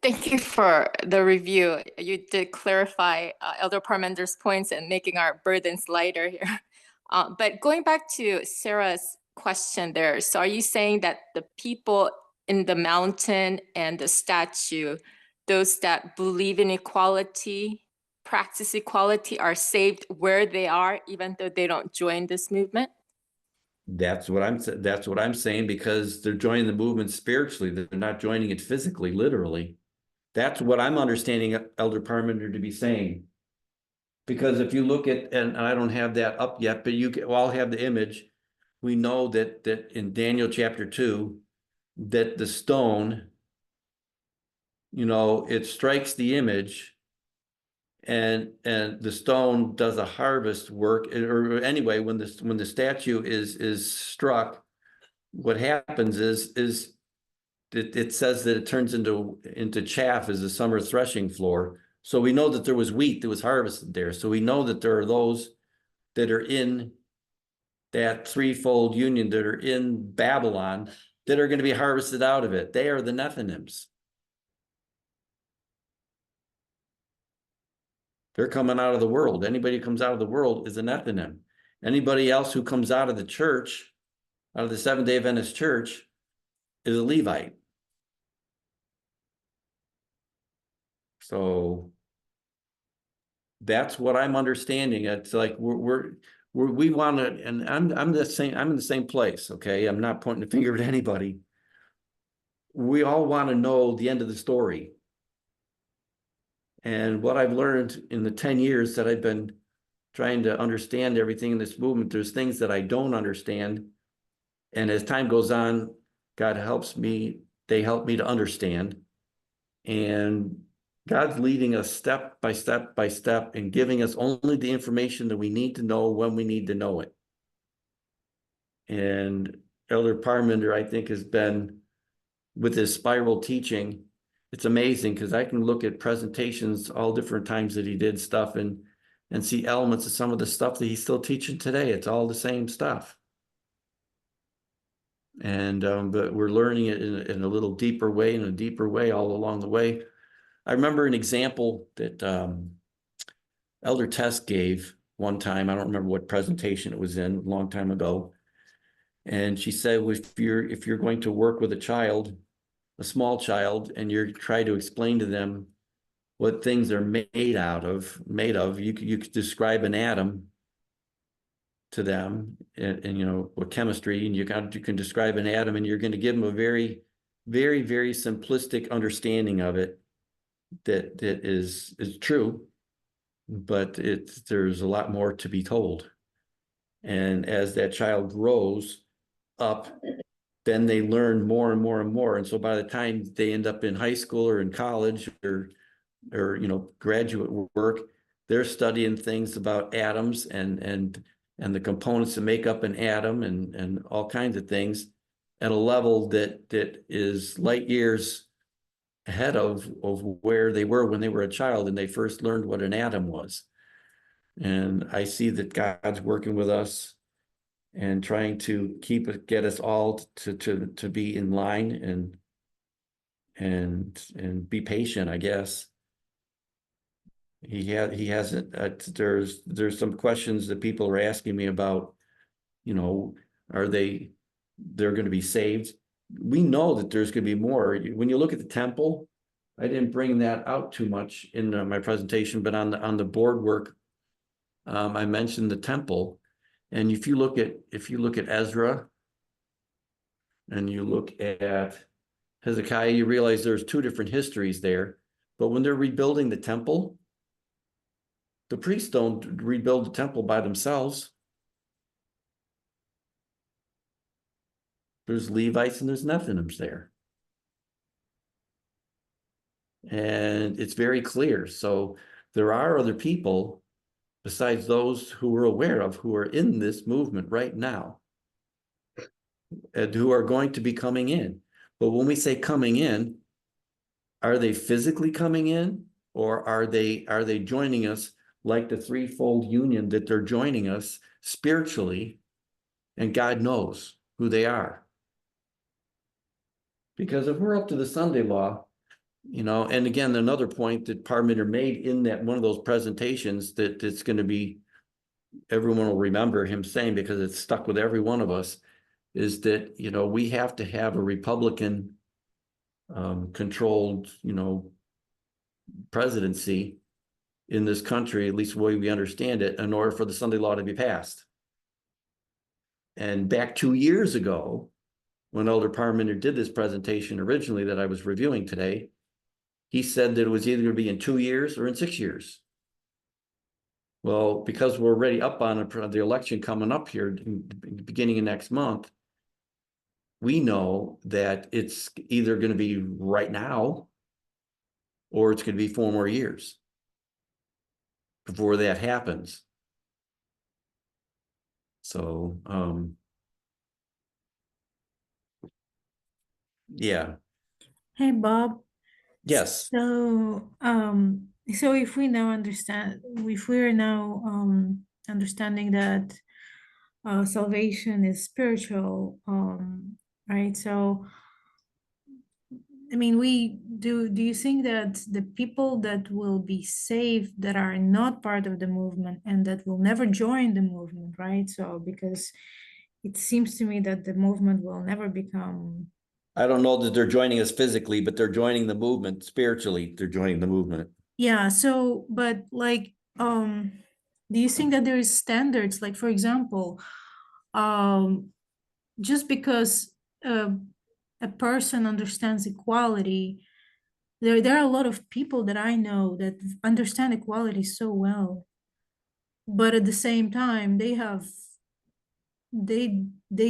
Thank you for the review. You did clarify Elder Parmenter's points and making our burdens lighter here. But going back to Sarah's question there, so are you saying that the people in the mountain and the statue, those that believe in equality, practice equality, are saved where they are, even though they don't join this movement? That's what I'm saying, because they're joining the movement spiritually. They're not joining it physically, literally. That's what I'm understanding Elder Parmenter to be saying. Because if you look at, and I don't have that up yet, but you can all have the image. We know that in Daniel chapter 2, that the stone, you know, it strikes the image, and the stone does a harvest work, or anyway, when the statue is struck, what happens is it says that it turns into chaff as a summer threshing floor. So we know that there was wheat that was harvested there. So we know that there are those that are in that threefold union, that are in Babylon, that are going to be harvested out of it. They are the Nethinims. They're coming out of the world. Anybody who comes out of the world is a Nethinim. Anybody else who comes out of the church, out of the Seventh-day Adventist church, is a Levite. So that's what I'm understanding. It's like we want to, and I'm in the same place. Okay, I'm not pointing the finger at anybody. We all want to know the end of the story. And what I've learned in the 10 years that I've been trying to understand everything in this movement, there's things that I don't understand. And as time goes on, God helps me, they help me to understand. And God's leading us step by step by step and giving us only the information that we need to know when we need to know it. And Elder Parmenter, I think, has been, with his spiral teaching, it's amazing, because I can look at presentations all different times that he did stuff and see elements of some of the stuff that he's still teaching today. It's all the same stuff. And but we're learning it in a little deeper way, all along the way. I remember an example that Elder Tess gave one time. I don't remember what presentation it was in, a long time ago. And she said, if you're going to work with a child, a small child, and you're trying to explain to them what things are made of, you could describe an atom to them, and you know, what chemistry, and you can describe an atom, and you're going to give them a very, very, very simplistic understanding of it that is true, but there's a lot more to be told. And as that child grows up, then they learn more and more and more. And so by the time they end up in high school or in college or graduate work, they're studying things about atoms and the components that make up an atom and all kinds of things at a level that is light years ahead of where they were when they were a child and they first learned what an atom was. And I see that God's working with us and trying to get us all to be in line and be patient, I guess. He hasn't, there's some questions that people are asking me about, are they're going to be saved? We know that there's going to be more. When you look at the temple, I didn't bring that out too much in my presentation, but on the board work, I mentioned the temple. And if you look at Ezra and you look at Hezekiah, you realize there's two different histories there. But when they're rebuilding the temple, the priests don't rebuild the temple by themselves. There's Levites and there's Nethinims there. And it's very clear. So there are other people besides those who we're aware of who are in this movement right now and who are going to be coming in. But when we say coming in, are they physically coming in, or are they joining us like the threefold union that they're joining us spiritually, and God knows who they are? Because if we're up to the Sunday law, and again, another point that Parmenter made in that one of those presentations that it's going to be, everyone will remember him saying, because it's stuck with every one of us, is that, we have to have a Republican controlled, presidency in this country, at least the way we understand it, in order for the Sunday law to be passed. And back 2 years ago, when Elder Parmenter did this presentation originally that I was reviewing today, he said that it was either going to be in 2 years or in 6 years. Well, because we're already up on the election coming up here beginning of next month, we know that it's either going to be right now or it's going to be 4 more years before that happens. So, yeah. Hey, Bob. Yes. So, so if we now understand, if we're now understanding that salvation is spiritual, right? So, I mean, do you think that the people that will be saved that are not part of the movement and that will never join the movement, right? So, because it seems to me that the movement will never become. I don't know that they're joining us physically, but they're joining the movement spiritually. They're joining the movement. Yeah. So, but like, do you think that there is standards? Like, for example, just because a person understands equality, there are a lot of people that I know that understand equality so well, but at the same time they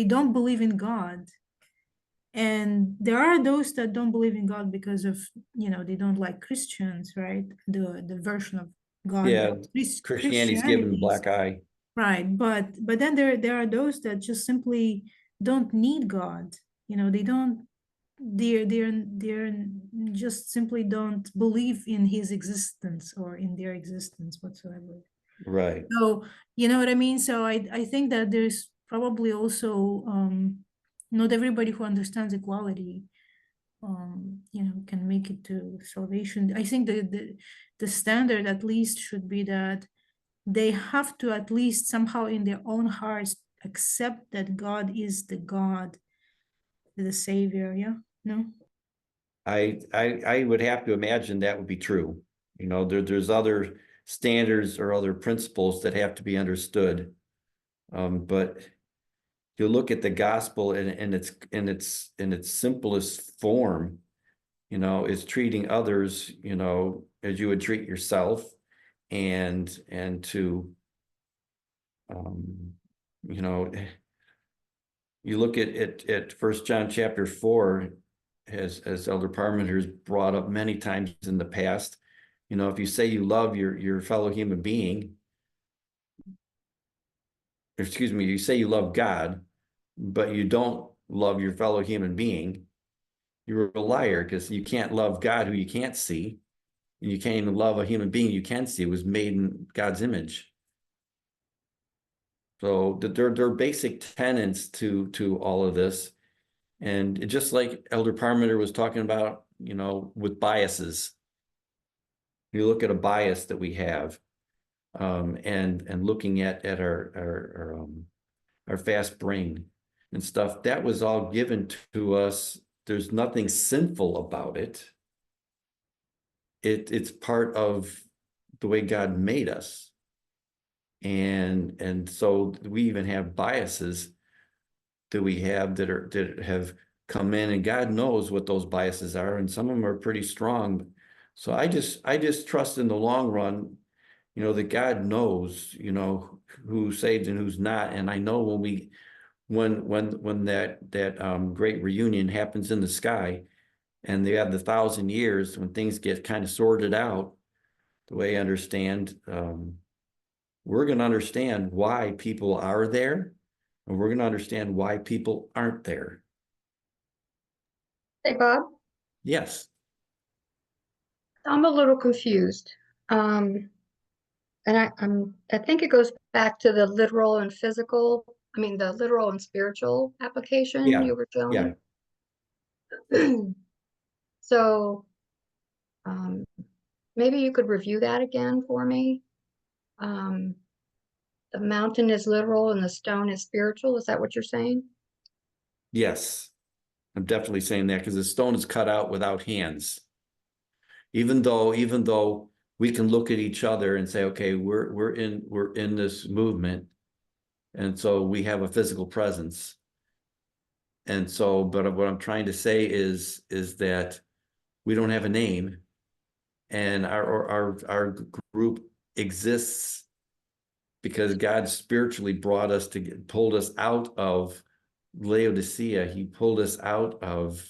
don't believe in God. And there are those that don't believe in God because of, they don't like Christians, right? The version of God. Yeah, that Christianity's given the black eye. Right, but then there are those that just simply don't need God. They're just simply don't believe in his existence or in their existence whatsoever. Right. So, you know what I mean? So I think that there's probably also not everybody who understands equality can make it to salvation. I think the standard at least should be that they have to at least somehow in their own hearts accept that God is the God, the Savior. Yeah, no? I would have to imagine that would be true. There's other standards or other principles that have to be understood. But you look at the gospel in its simplest form, is treating others, as you would treat yourself, and to you know, you look at 1 John chapter 4, as Elder Parmenter has brought up many times in the past, you know, if you say you love your fellow human being, excuse me, you say you love God, but you don't love your fellow human being, you're a liar, because you can't love God who you can't see. And you can't even love a human being you can see, was made in God's image. So there are basic tenets to all of this. And just like Elder Parmenter was talking about, you know, with biases, you look at a bias that we have, and looking at our fast brain and stuff, that was all given to us. There's nothing sinful about it. It's part of the way God made us. And so we even have biases that we have that have come in, and God knows what those biases are, and some of them are pretty strong. So I just trust in the long run, you know, that God knows, you know, who's saved and who's not. And I know when that great reunion happens in the sky, and they have the 1,000 years, when things get kind of sorted out, the way I understand, we're going to understand why people are there, and we're going to understand why people aren't there. Hey, Bob, Yes. I'm a little confused. And I think it goes back to the literal and physical, I mean, the literal and spiritual application Yeah, you were yeah. showing. So, maybe you could review that again for me. The mountain is literal and the stone is spiritual. Is that what you're saying? Yes. I'm definitely saying that, because the stone is cut out without hands. Even though we can look at each other and say, okay, we're in this movement, and so we have a physical presence. And so, but what I'm trying to say is that we don't have a name, and our group exists because God spiritually brought us pulled us out of Laodicea. He pulled us out of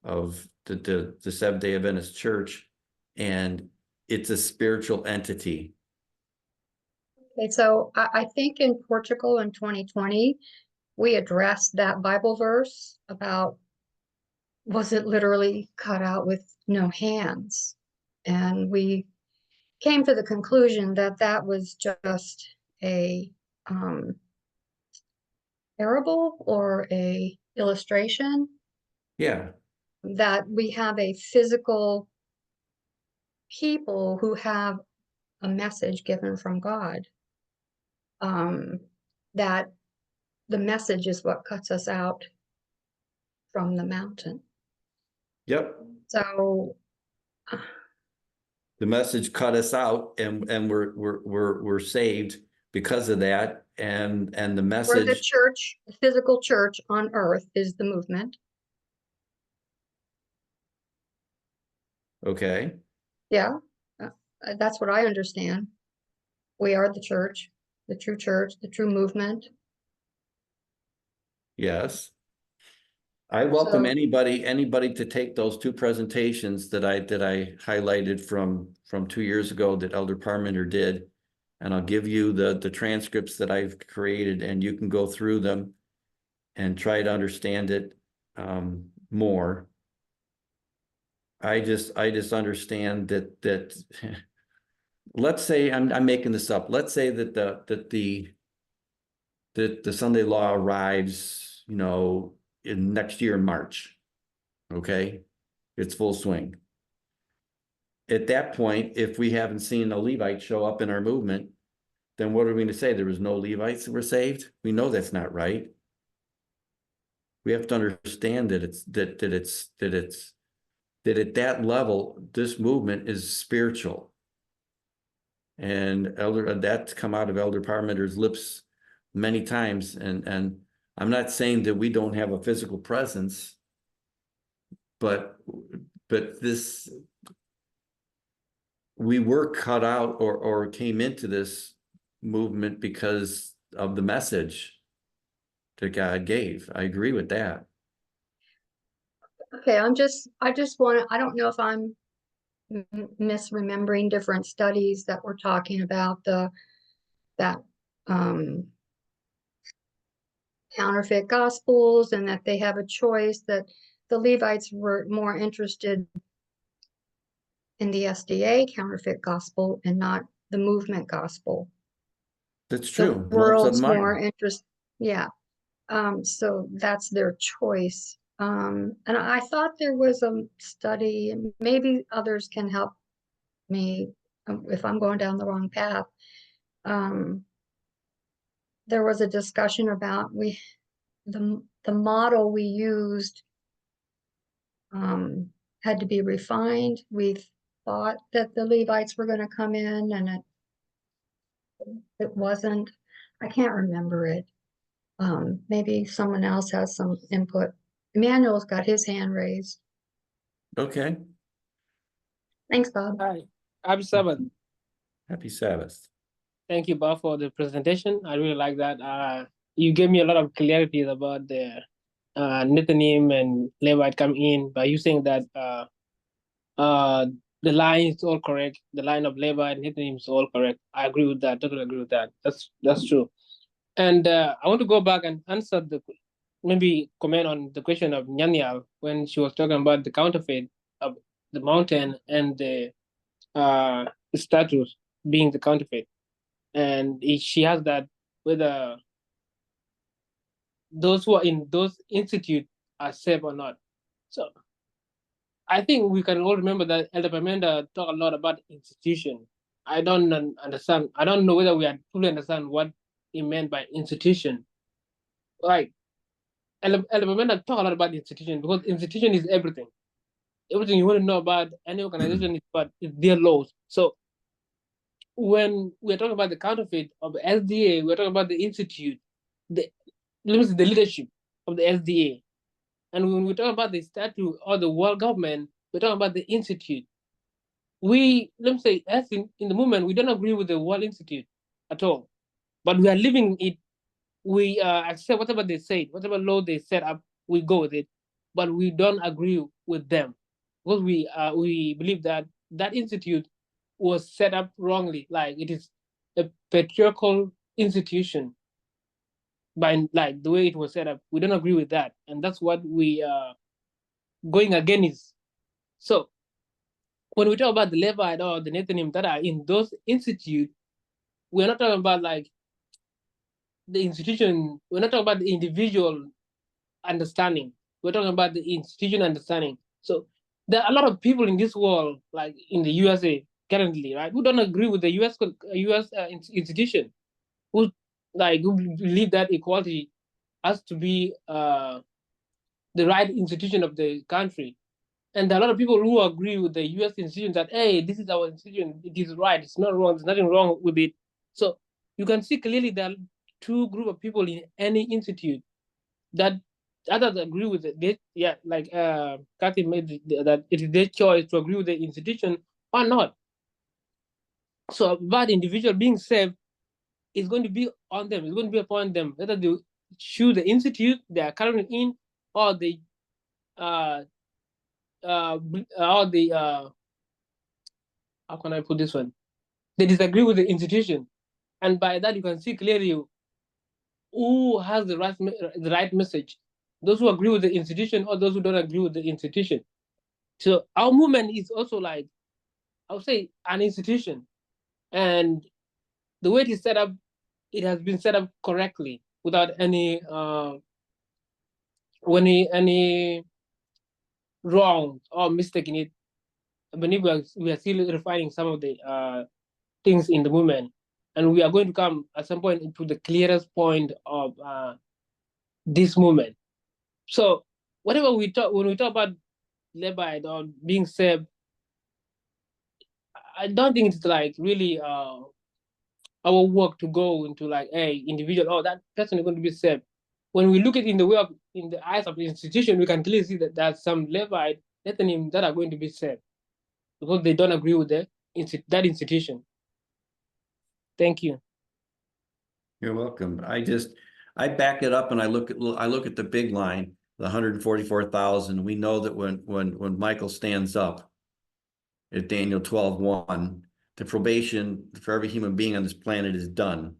the Seventh-day Adventist Church, and it's a spiritual entity. Okay, so I think in Portugal in 2020, we addressed that Bible verse about, was it literally cut out with no hands? And we came to the conclusion that that was just a parable or a illustration, Yeah, that we have a physical people who have a message given from God, that the message is what cuts us out from the mountain. yep. So The message cut us out, and we're saved because of that. And the we're the message, church, the physical church on earth is the movement. okay, Yeah, that's what I understand. We are the church, the true movement. yes. I welcome So- anybody to take those two presentations that I highlighted from 2 years ago that Elder Parmenter did, and I'll give you the transcripts that I've created, and you can go through them and try to understand it more. I just understand that let's say I'm making this up. Let's say that the Sunday law arrives, you know, in next year in March. Okay, it's full swing. At that point, if we haven't seen a Levite show up in our movement, then what are we going to say? There was no Levites that were saved? We know that's not right. We have to understand that that at that level, this movement is spiritual. And that's come out of Elder Parmenter's lips many times. And I'm not saying that we don't have a physical presence, but this, we were cut out or came into this movement because of the message that God gave. I agree with that. Okay, I just want to, I don't know if I'm misremembering different studies that were talking about that counterfeit gospels, and that they have a choice, that the Levites were more interested in the SDA counterfeit gospel and not the movement gospel. That's The true. Most of world's them are. more interest, yeah. So that's their choice. And I thought there was a study, and maybe others can help me if I'm going down the wrong path. There was a discussion about the model we used had to be refined. We thought that the Levites were going to come in, and it wasn't. I can't remember it. Maybe someone else has some input. Emmanuel's got his hand raised. Okay. Thanks, Bob. Hi, happy Sabbath. Happy Sabbath. Thank you, Bob, for the presentation. I really like that. You gave me a lot of clarity about the Nethinim and Levite coming in by you saying that the line is all correct. The line of Levite and Nethinim is all correct. I agree with that. Totally agree with that. That's true. And I want to go back and answer maybe comment on the question of Nyanyal when she was talking about the counterfeit of the mountain and the statues being the counterfeit. And she has that whether those who are in those institutes are safe or not. So I think we can all remember that Elder Pamenda talked a lot about institution. I don't understand. I don't know whether we fully understand what he meant by institution. Like Elder Pamenda talked a lot about institution, because institution is everything. Everything you want to know about any organization is their laws. So when we're talking about the counterfeit of the SDA, we're talking about the institute, the leadership of the SDA. And when we talk about the statute or the world government, we're talking about the institute. Let me say, as in the movement, we don't agree with the World Institute at all, but we are living it. We accept whatever they say, whatever law they set up, we go with it, but we don't agree with them, because we believe that that institute was set up wrongly. Like, it is a patriarchal institution by like the way it was set up. We don't agree with that, and that's what we are going against. So when we talk about the Levite or the Nethinim that are in those institutes, we're not talking about like the institution. We're not talking about the individual understanding. We're talking about the institution understanding. So there are a lot of people in this world, like in the USA currently, right, who don't agree with the US institution, who believe that equality has to be the right institution of the country. And there are a lot of people who agree with the US institution that, hey, this is our institution, it is right, it's not wrong, there's nothing wrong with it. So you can see clearly there are two groups of people in any institute, that others agree with it. Like Kathy made that it is their choice to agree with the institution or not. So about individual being saved is going to be on them, it's going to be upon them, whether they choose the institute they are currently in, or they how can I put this one? They disagree with the institution, and by that you can see clearly who has the right message: those who agree with the institution or those who don't agree with the institution. So our movement is also, like, I would say, an institution, and the way it is set up, it has been set up correctly without any wrong or mistake in it. I believe we are still refining some of the things in the movement, and we are going to come at some point into the clearest point of this movement. So whatever when we talk about Levite or being saved, I don't think it's like really our work to go into like, hey, individual, oh, that person is going to be saved. When we look at it in the eyes of the institution, we can clearly see that there's some Levite Nethinim that are going to be saved because they don't agree with that institution. Thank you. You're welcome. I back it up and I look at the big line, the 144,000. We know that when Michael stands up at Daniel 12:1, the probation for every human being on this planet is done.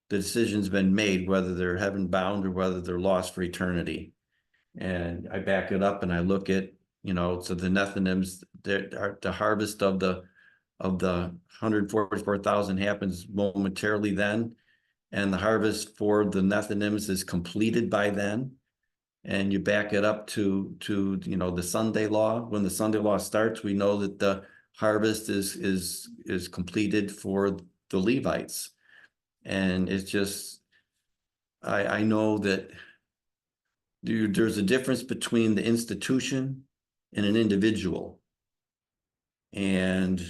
The decision's been made, whether they're heaven bound or whether they're lost for eternity. And I back it up and I look at, so the Nethinims, the harvest of the 144,000 happens momentarily then. And the harvest for the Nethinims is completed by then. And you back it up to the Sunday law. When the Sunday law starts, we know that the harvest is completed for the Levites. And it's just, I know that there's a difference between the institution and an individual. And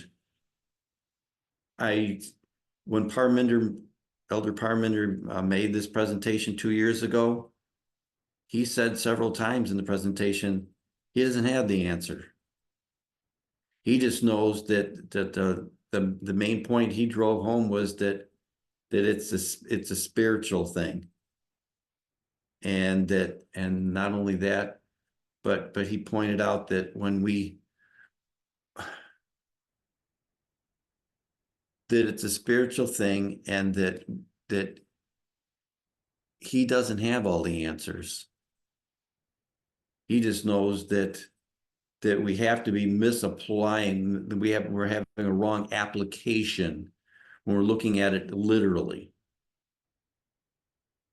when Elder Parminder made this presentation 2 years ago, he said several times in the presentation, he doesn't have the answer. He just knows that the main point he drove home was that it's a spiritual thing. And not only that, but he pointed out that that it's a spiritual thing, and that he doesn't have all the answers. He just knows that we have to be misapplying, we're having a wrong application when we're looking at it literally.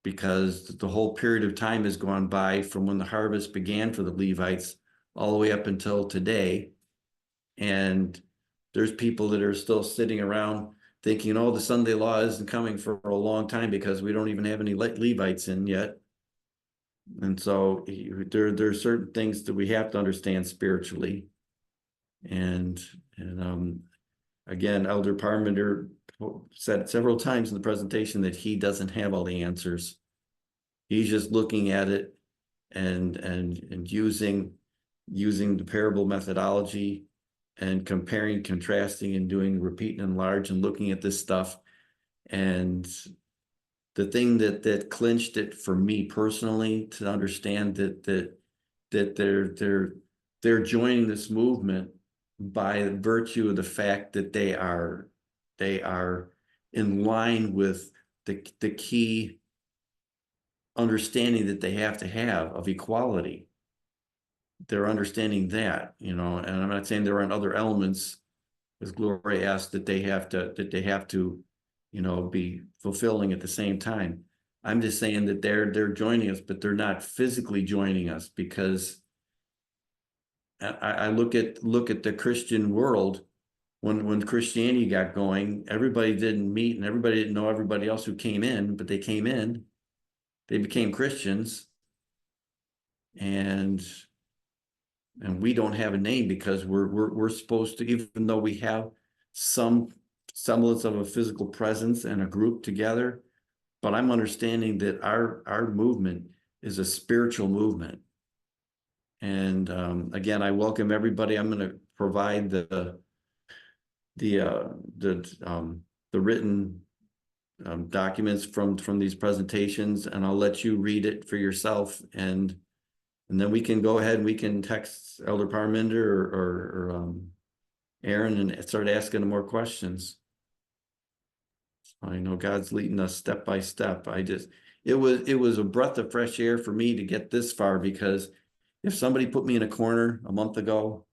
Because the whole period of time has gone by from when the harvest began for the Levites all the way up until today. And there's people that are still sitting around thinking, oh, the Sunday law isn't coming for a long time because we don't even have any Levites in yet. And so there are certain things that we have to understand spiritually. And again, Elder Parminder said several times in the presentation that he doesn't have all the answers. He's just looking at it and using the parable methodology and comparing, contrasting, and doing repeat and enlarge and looking at this stuff. And the thing that clinched it for me personally to understand that they're joining this movement by virtue of the fact that they are in line with the key understanding that they have to have of equality. They're understanding that, and I'm not saying there aren't other elements, as Gloria asked, that they have to be fulfilling at the same time. I'm just saying that they're joining us, but they're not physically joining us, because I look at the Christian world. When Christianity got going, everybody didn't meet and everybody didn't know everybody else who came in, but they came in, they became Christians, and we don't have a name because we're supposed to, even though we have some semblance of a physical presence and a group together, but I'm understanding that our movement is a spiritual movement. And again, I welcome everybody. I'm going to provide the written documents from these presentations, and I'll let you read it for yourself, and then we can go ahead and we can text Elder Parminder or Aaron and start asking them more questions. I know God's leading us step by step. It was a breath of fresh air for me to get this far, because if somebody put me in a corner a month ago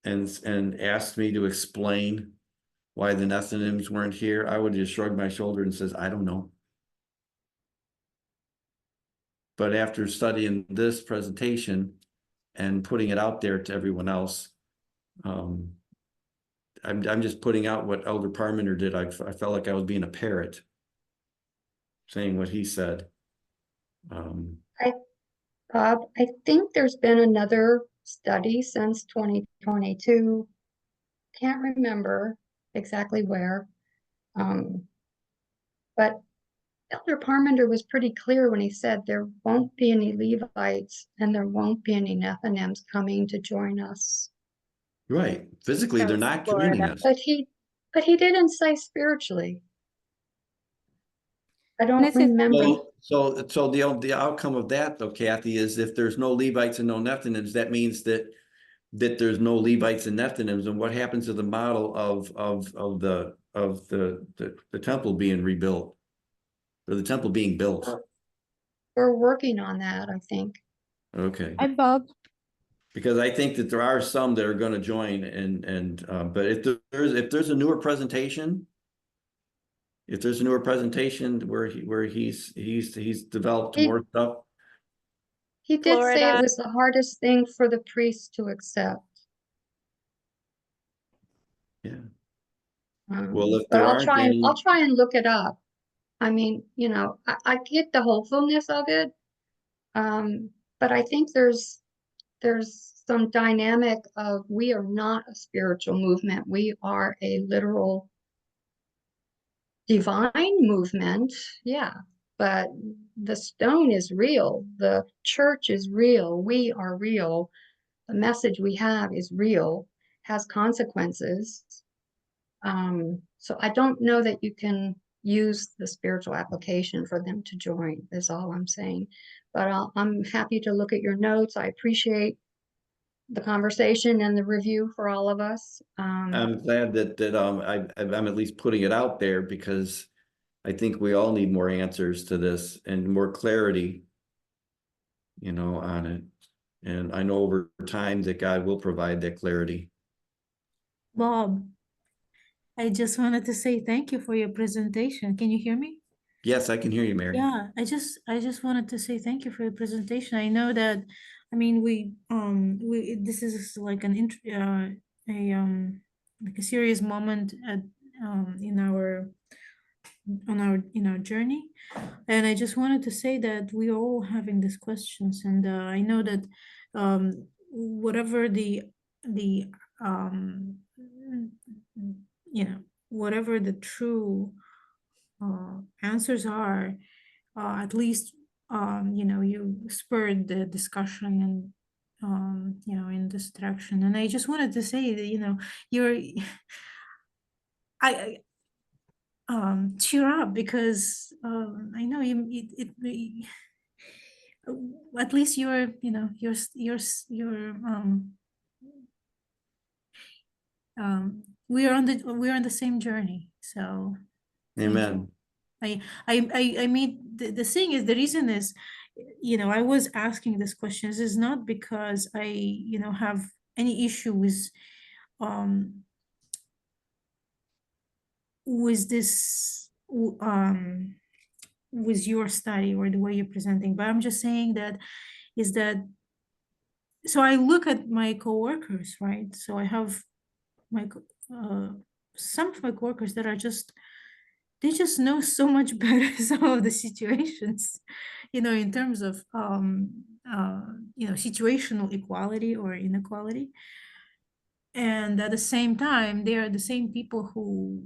and asked me to explain why the Nethinims weren't here, I would just shrug my shoulder and says, I don't know. But after studying this presentation and putting it out there to everyone else, I'm just putting out what Elder Parminder did. I felt like I was being a parrot, saying what he said. Bob, I think there's been another study since 2022. Can't remember exactly where. But Elder Parminder was pretty clear when he said there won't be any Levites and there won't be any Nethinims coming to join us. Right. Physically, they're not joining us. But he didn't say spiritually. I don't This is remember. So the outcome of that though, Kathy, is if there's no Levites and no Nethinims, that means that there's no Levites and Nethinims, and what happens to the model of the temple being rebuilt? Or the temple being built? We're working on that, I think. Okay. Hi, Bob. Because I think that there are some that are gonna join but if there's a newer presentation. If there's a newer presentation where he's developed He- more stuff. He did say it Florida. was the hardest thing for the priests to accept. Yeah. Well, if But there I'll aren't try any, and look it up. I mean, you know, I get the hopefulness of it. But I think there's some dynamic of we are not a spiritual movement. We are a literal divine movement. Yeah. But the stone is real. The church is real. We are real. The message we have is real, has consequences. So I don't know that you can use the spiritual application for them to join, is all I'm saying. But I'm happy to look at your notes. I appreciate the conversation and the review for all of us. I'm glad that I'm at least putting it out there, because I think we all need more answers to this and more clarity, on it. And I know over time that God will provide that clarity. Bob, I just wanted to say thank you for your presentation. Can you hear me? Yes, I can hear you, Mary. Yeah, I just wanted to say thank you for your presentation. I know that, I mean, this is like like a serious moment in our journey. And I just wanted to say that we're all having these questions, and I know that whatever um whatever the true answers are, at least you spurred the discussion and in this direction. And I just wanted to say that you're I cheer up, because I know at least we're on the same journey. So thank you. Amen. I mean, the thing is, the reason is, I was asking these questions is not because I, have any issue with this, with your study or the way you're presenting, but I'm just saying that so I look at my coworkers, right? So I have some of my coworkers that are they just know so much better some of the situations, in terms of situational equality or inequality. And at the same time, they are the same people who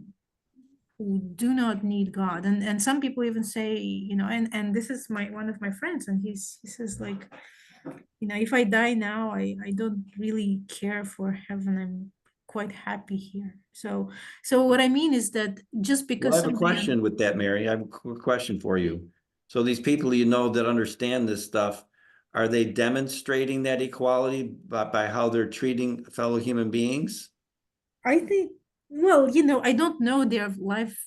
do not need God. And some people even say, and this is one of my friends, and he says, like, if I die now, I don't really care for heaven. I'm quite happy here. So what I mean is that just because Well, I have a question with that, Mary. I have a question for you. So these people that understand this stuff, are they demonstrating that equality by how they're treating fellow human beings? I think, well, I don't know their life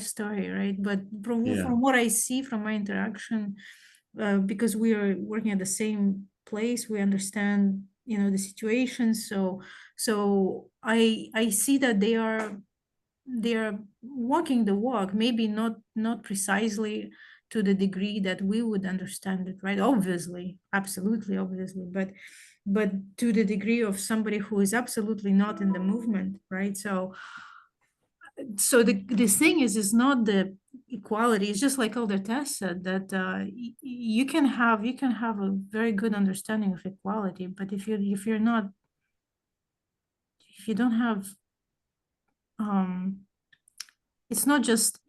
story, right? But from what I see from my interaction, because we are working at the same place, we understand, the situation. So I see that they are walking the walk, maybe not precisely to the degree that we would understand it, right? Obviously, absolutely, obviously, but to the degree of somebody who is absolutely not in the movement, right? So the thing is not the equality. It's just like Elder Tess said, that you can have a very good understanding of equality, but if you don't have it's not just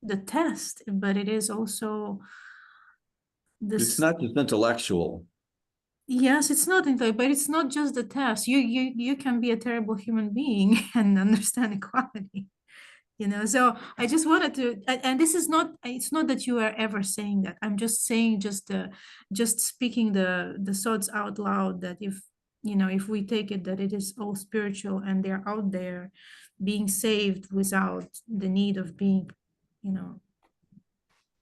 the test, but it is also this. It's not just intellectual. Yes, it's not intellect, but it's not just the test. You can be a terrible human being and understand equality. you know. So I just wanted to, and this is not, it's not that you are ever saying that. I'm just saying, just speaking the thoughts out loud, that if, you know, if we take it that it is all spiritual and they're out there being saved without the need of being, you know,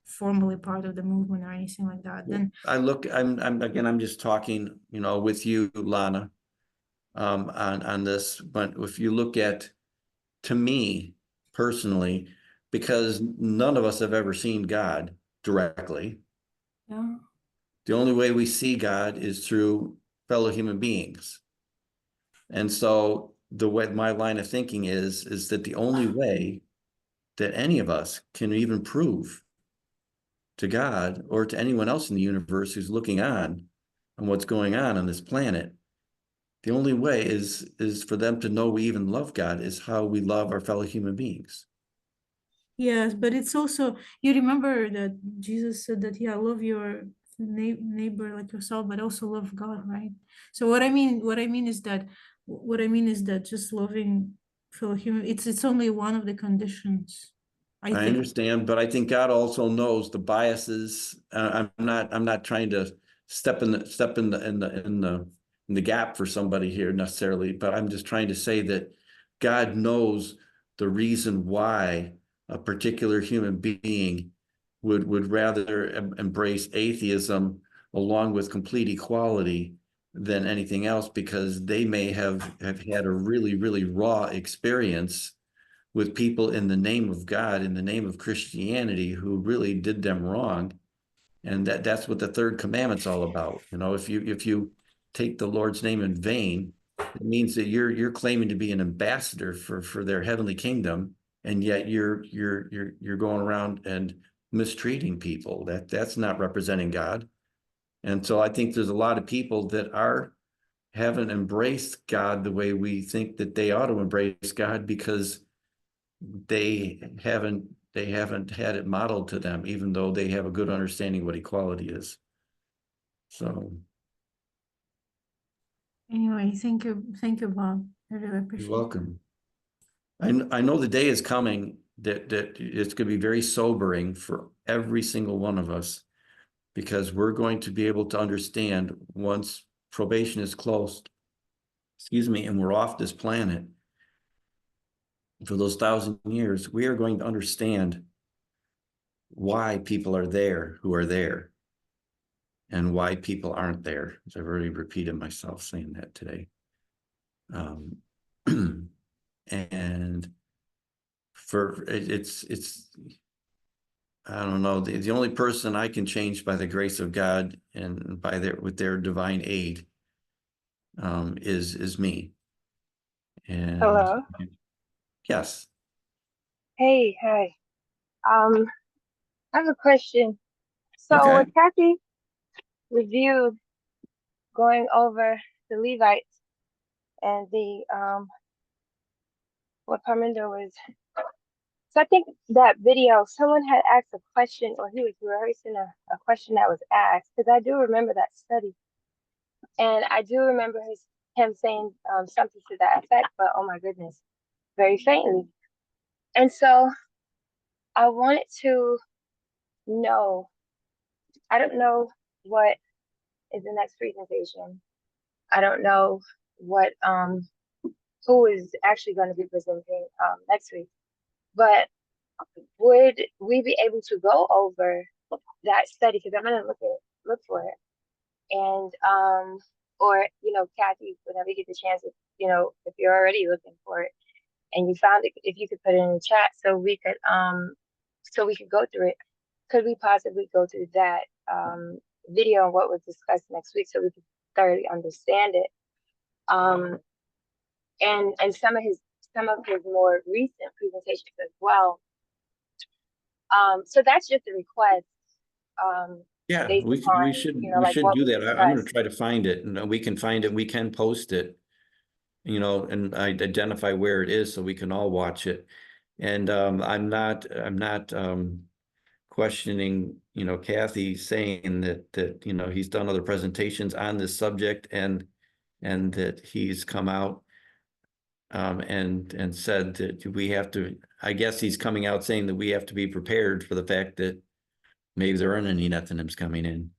formally part of the movement or anything like that, then I'm just talking, you know, with you, Lana, on this, but if you look at, to me personally, because none of us have ever seen God directly. yeah. The only way we see God is through fellow human beings. And so the way my line of thinking is that the only way that any of us can even prove to God or to anyone else in the universe who's looking on what's going on this planet, the only way is for them to know we even love God is how we love our fellow human beings. Yes, but it's also, you remember that Jesus said that, yeah, love your neighbor like yourself, but also love God, right? So what I mean is that just loving fellow human, it's only one of the conditions, I I think. understand, but I think God also knows the biases. I'm not trying to step in the gap for somebody here necessarily, but I'm just trying to say that God knows the reason why a particular human being would rather embrace atheism along with complete equality than anything else, because they may have had a really, really raw experience with people in the name of God, in the name of Christianity, who really did them wrong. And that's what the third commandment's all about. You know, if you take the Lord's name in vain, it means that you're claiming to be an ambassador for their heavenly kingdom, and yet you're going around and mistreating people. That's not representing God. And so I think there's a lot of people that haven't embraced God the way we think that they ought to embrace God, because they haven't had it modeled to them, even though they have a good understanding what equality is. So Anyway, thank you, Bob. I really appreciate you're welcome. I know the day is coming that it's going to be very sobering for every single one of us, because we're going to be able to understand once probation is closed, excuse me, and we're off this planet for those 1,000 years, we are going to understand why people are there who are there and why people aren't there. I've already repeated myself saying that today. And for it's I don't know, the only person I can change by the grace of God and with their divine aid is me. And Hello. yes. Hey, hi. I have a question. So Okay. when Kathy reviewed going over the Levites and the what Parminder was, so I think that video, someone had asked a question, or he was rehearsing a question that was asked, because I do remember that study. And I do remember him saying something to that effect, but oh my goodness, very faintly. And so I wanted to know, I don't know what is the next presentation. I don't know what who is actually going to be presenting next week, but would we be able to go over that study? Because I'm going to look for it, and or Kathy, whenever you get the chance, if you're already looking for it and you found it, if you could put it in the chat so we could go through it. Could we possibly go through that video and what was discussed next week so we could thoroughly understand it? And some of his more recent presentations as well. So that's just a request. Yeah, Based we upon, should like what do we that. I'm going to discussed. try to find it, and we can find it. We can post it, and I identify where it is so we can all watch it. And I'm not questioning, Kathy saying that he's done other presentations on this subject, and that he's come out and said that we have to I guess he's coming out saying that we have to be prepared for the fact that maybe there aren't any Nethinims coming in.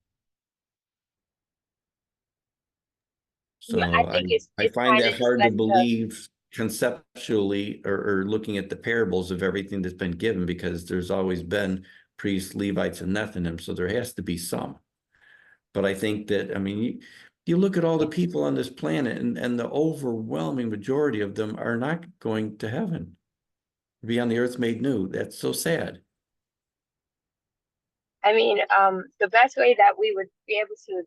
So Yeah, I think I it's find kind that of hard to discussed. believe conceptually or looking at the parables of everything that's been given, because there's always been priests, Levites, and Nethinim, so there has to be some. But I think that, I mean, you look at all the people on this planet, and the overwhelming majority of them are not going to heaven, be on the earth made new. That's so sad. I mean, the best way that we would be able to,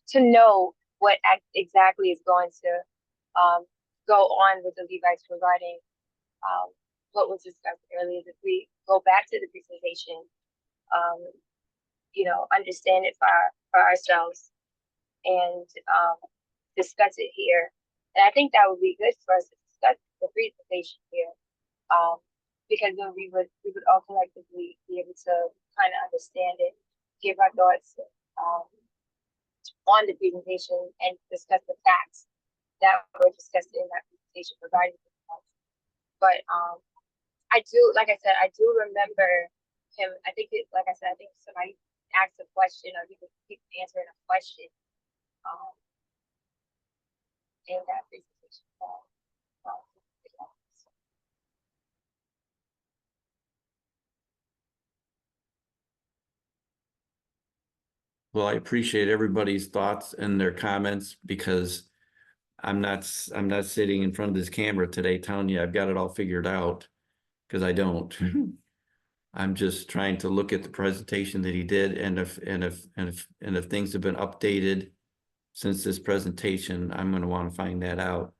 to know what exactly is going to go on with the Levites regarding what was discussed earlier, if we go back to the presentation, understand it for ourselves and discuss it here. And I think that would be good for us to discuss the presentation here. Because then we would all collectively be able to kind of understand it, give our thoughts on the presentation, and discuss the facts that were discussed in that presentation regarding the facts. But I do, like I said, I do remember him. I think somebody asked a question, or he was answering a question in that presentation. Well, I appreciate everybody's thoughts and their comments, because I'm not sitting in front of this camera today telling you I've got it all figured out, because I don't. I'm just trying to look at the presentation that he did, and if things have been updated since this presentation, I'm going to want to find that out.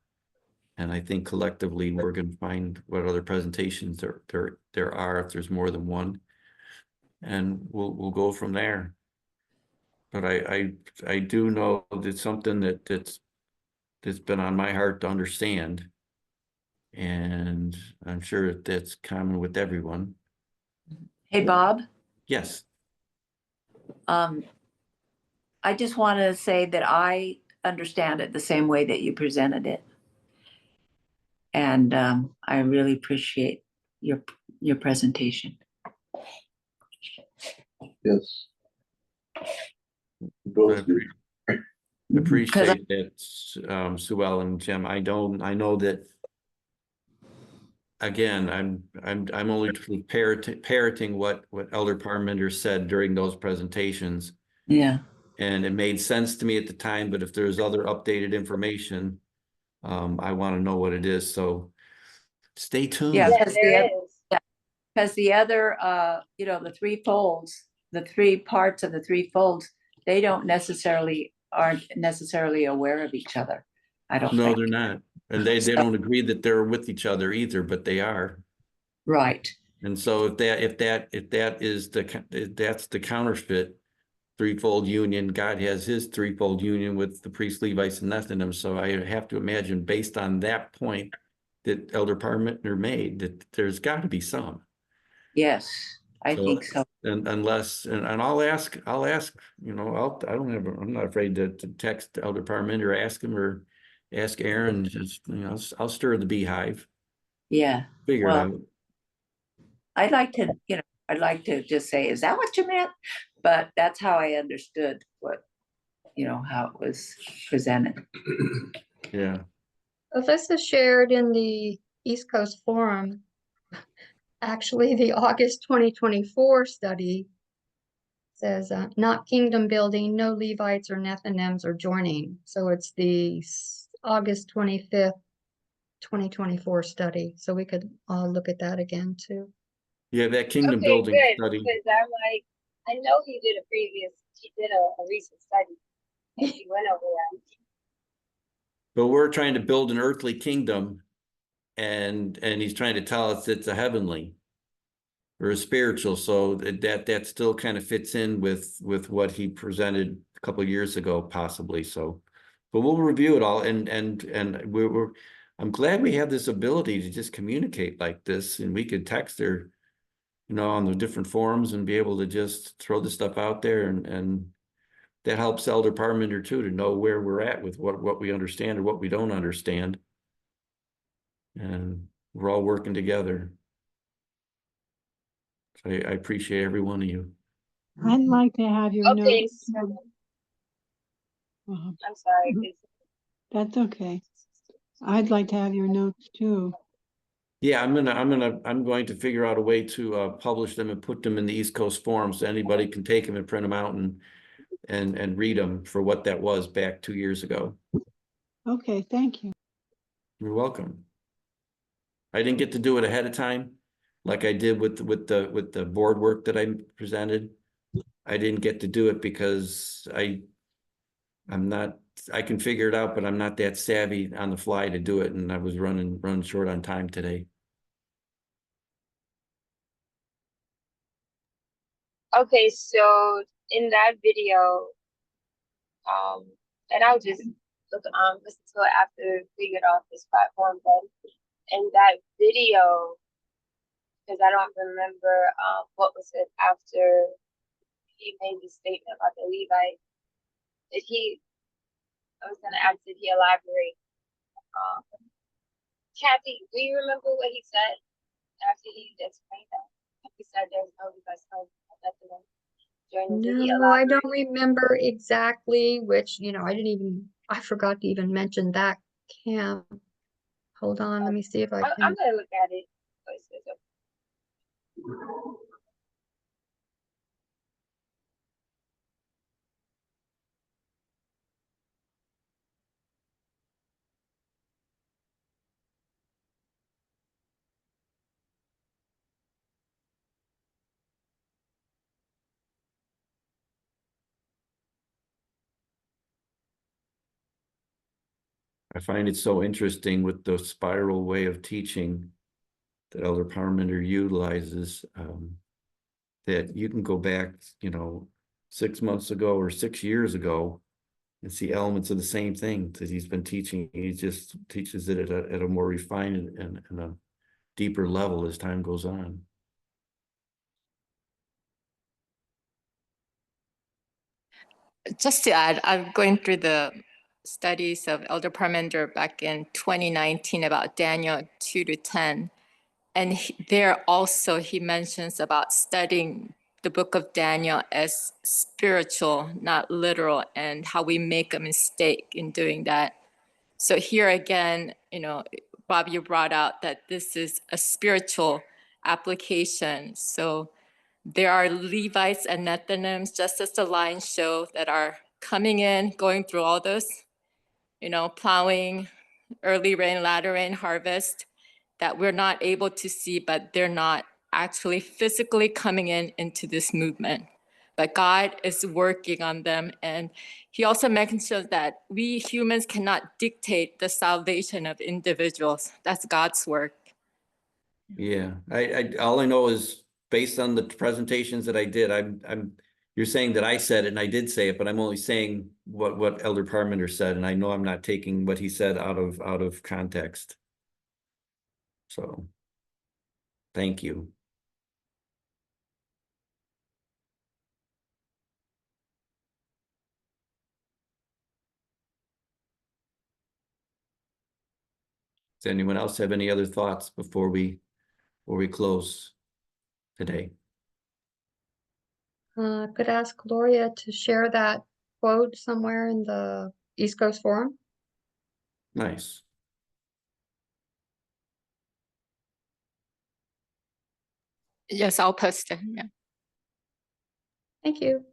And I think collectively we're going to find what other presentations there are, if there's more than one, and we'll go from there. But I do know that something that's been on my heart to understand, and I'm sure that's common with everyone. Hey, Bob, Yes. I just want to say that I understand it the same way that you presented it. And I really appreciate your presentation. Yes. I appreciate that, Sue Ellen and Jim. I know that, again, I'm only parroting what Elder Parmenter said during those presentations. Yeah. And it made sense to me at the time, but if there's other updated information, I want to know what it is. So stay tuned. Yeah, Yes, there is. because the other, the three folds, the three parts of the three folds, they aren't necessarily aware of each other. I don't No, think. they're not. And they don't agree that they're with each other either, but they are. Right. And so if that is that's the counterfeit threefold union, God has his threefold union with the priests, Levites, and Nethinim. So I have to imagine, based on that point that Elder Parmenter made, that there's got to be some. Yes, I think so. And unless, and I'll ask, I'm not afraid to text Elder Parmenter, ask him, or ask Aaron, just, I'll stir the beehive. Yeah. Figure it out. I'd like to just say, is that what you meant? But that's how I understood how it was presented. Yeah. Well, this is shared in the East Coast Forum. Actually, the August 2024 study says, not kingdom building, no Levites or Nethinims are joining. So it's the August 25th, 2024 study. So we could all look at that again too. Yeah, that kingdom Okay, building good, study. because I'm like, I know he did a recent study, and he went over that. But we're trying to build an earthly kingdom, and he's trying to tell us it's a heavenly or a spiritual. So that still kind of fits in with what he presented a couple of years ago, possibly. So, but we'll review it all, and I'm glad we have this ability to just communicate like this, and we could text her, on the different forums, and be able to just throw the stuff out there, and that helps Elder Parmenter too, to know where we're at with what we understand or what we don't understand. And We're all working together. So I appreciate every one of you. I'd like to have your Okay, notes. so Uh, I'm sorry. Mhm. That's okay. I'd like to have your notes too. Yeah, I'm going to figure out a way to publish them and put them in the East Coast Forum so anybody can take them and print them out and read them for what that was back 2 years ago. Okay, thank you. You're welcome. I didn't get to do it ahead of time, like I did with the board work that I presented. I didn't get to do it because I'm not, I can figure it out, but I'm not that savvy on the fly to do it, and I was running short on time today. Okay, so in that video, and I'll just listen to it after we get off this platform, but in that video, because I don't remember what was it after he made the statement about the Levite. I was gonna ask, did he elaborate? Kathy, do you remember what he said after he explained that? He said there's no Levi's home at that time. Did he No, I don't elaborate? remember exactly which, I forgot to even mention that camp. Hold on, let me see if I I'm can. gonna look at it. What it says. I find it so interesting with the spiral way of teaching that Elder Parmenter utilizes, that you can go back, 6 months ago or 6 years ago and see elements of the same thing that he's been teaching. He just teaches it at a more refined and a deeper level as time goes on. Just to add, I'm going through the studies of Elder Parmenter back in 2019 about Daniel 2 to 10. And there also he mentions about studying the book of Daniel as spiritual, not literal, and how we make a mistake in doing that. So here again, Bob, you brought out that this is a spiritual application. So there are Levites and Nethinims, just as the lines show, that are coming in, going through all those, plowing, early rain, latter rain, harvest, that we're not able to see, but they're not actually physically coming into this movement. But God is working on them. And he also mentions that we humans cannot dictate the salvation of individuals. That's God's work. Yeah, all I know is based on the presentations that I did, you're saying that I said it and I did say it, but I'm only saying what Elder Parmenter said, and I know I'm not taking what he said out of context. So, thank you. Does anyone else have any other thoughts before we close today? Could ask Gloria to share that quote somewhere in the East Coast Forum. Nice. Yes, I'll post it. Yeah. Thank you.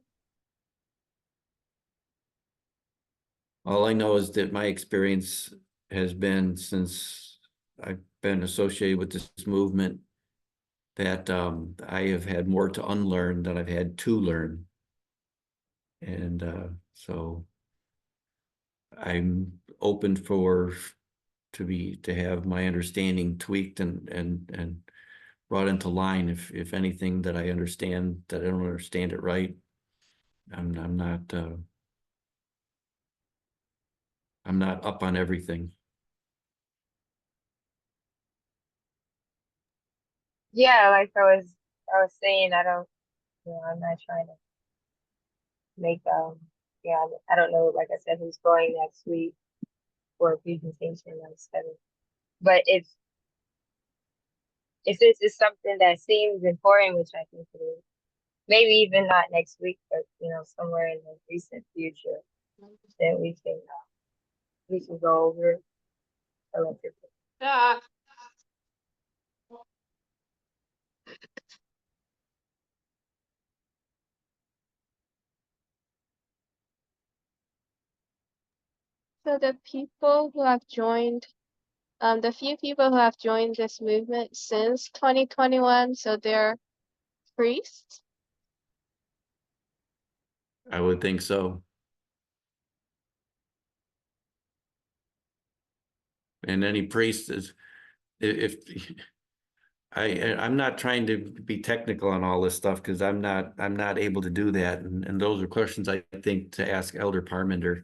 All I know is that my experience has been, since I've been associated with this movement, that I have had more to unlearn than I've had to learn. And so I'm open to have my understanding tweaked and brought into line if anything that I understand that I don't understand it right. I'm not up on everything. Yeah, like I was saying, I'm not trying to make yeah, I don't know, like I said, who's going next week for a presentation on study. But if if this is something that seems important, which I think it is, maybe even not next week, but somewhere in the recent future, then we can go over it collectively. So the people who have joined, the few people who have joined this movement since 2021, so they're priests. I would think so. And any priest is, if I'm not trying to be technical on all this stuff, because I'm not able to do that. And those are questions I think to ask Elder Parmenter.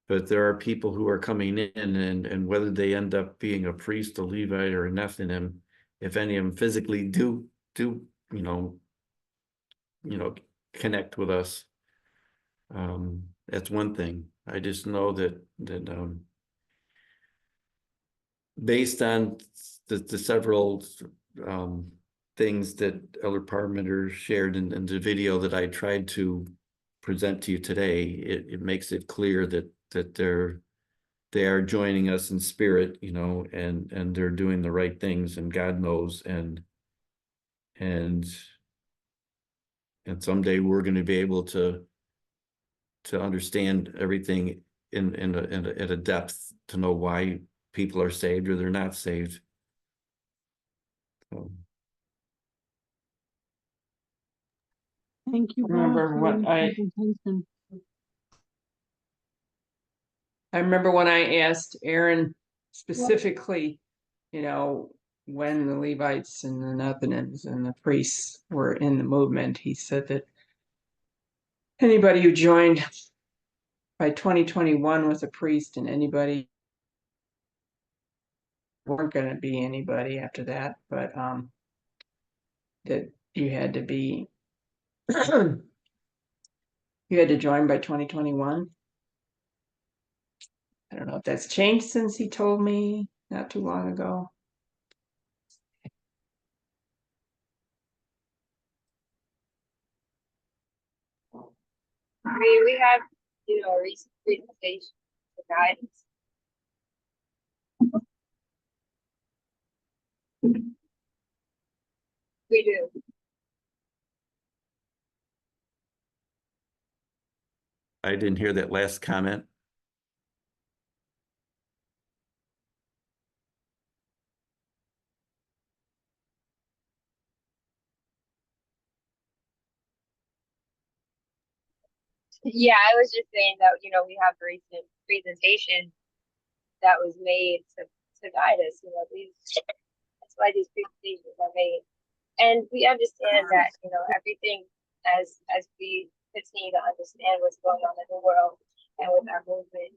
But there are people who are coming in, and whether they end up being a priest, a Levite, or a Nephilim, if any of them physically do connect with us, that's one thing. I just know that based on the several things that Elder Parmenter shared in the video that I tried to present to you today, it makes it clear that they are joining us in spirit, and they're doing the right things, and God knows, and someday we're going to be able to understand everything at a depth, to know why people are saved or they're not saved. Thank you. Bob, Remember for what your presentation. I remember when I asked Aaron specifically, when the Levites and the Nethinims and the priests were in the movement, he said that anybody who joined by 2021 was a priest, and anybody weren't going to be anybody after that, but that you had to be you had to join by 2021. I don't know if that's changed since he told me not too long ago. I mean, we have, a recent presentation for guidance. We do. I didn't hear that last comment. Yeah, I was just saying that, we have a recent presentation that was made to guide us, that's why these presentations are made. And we understand that, everything as we continue to understand what's going on in the world and with our movement,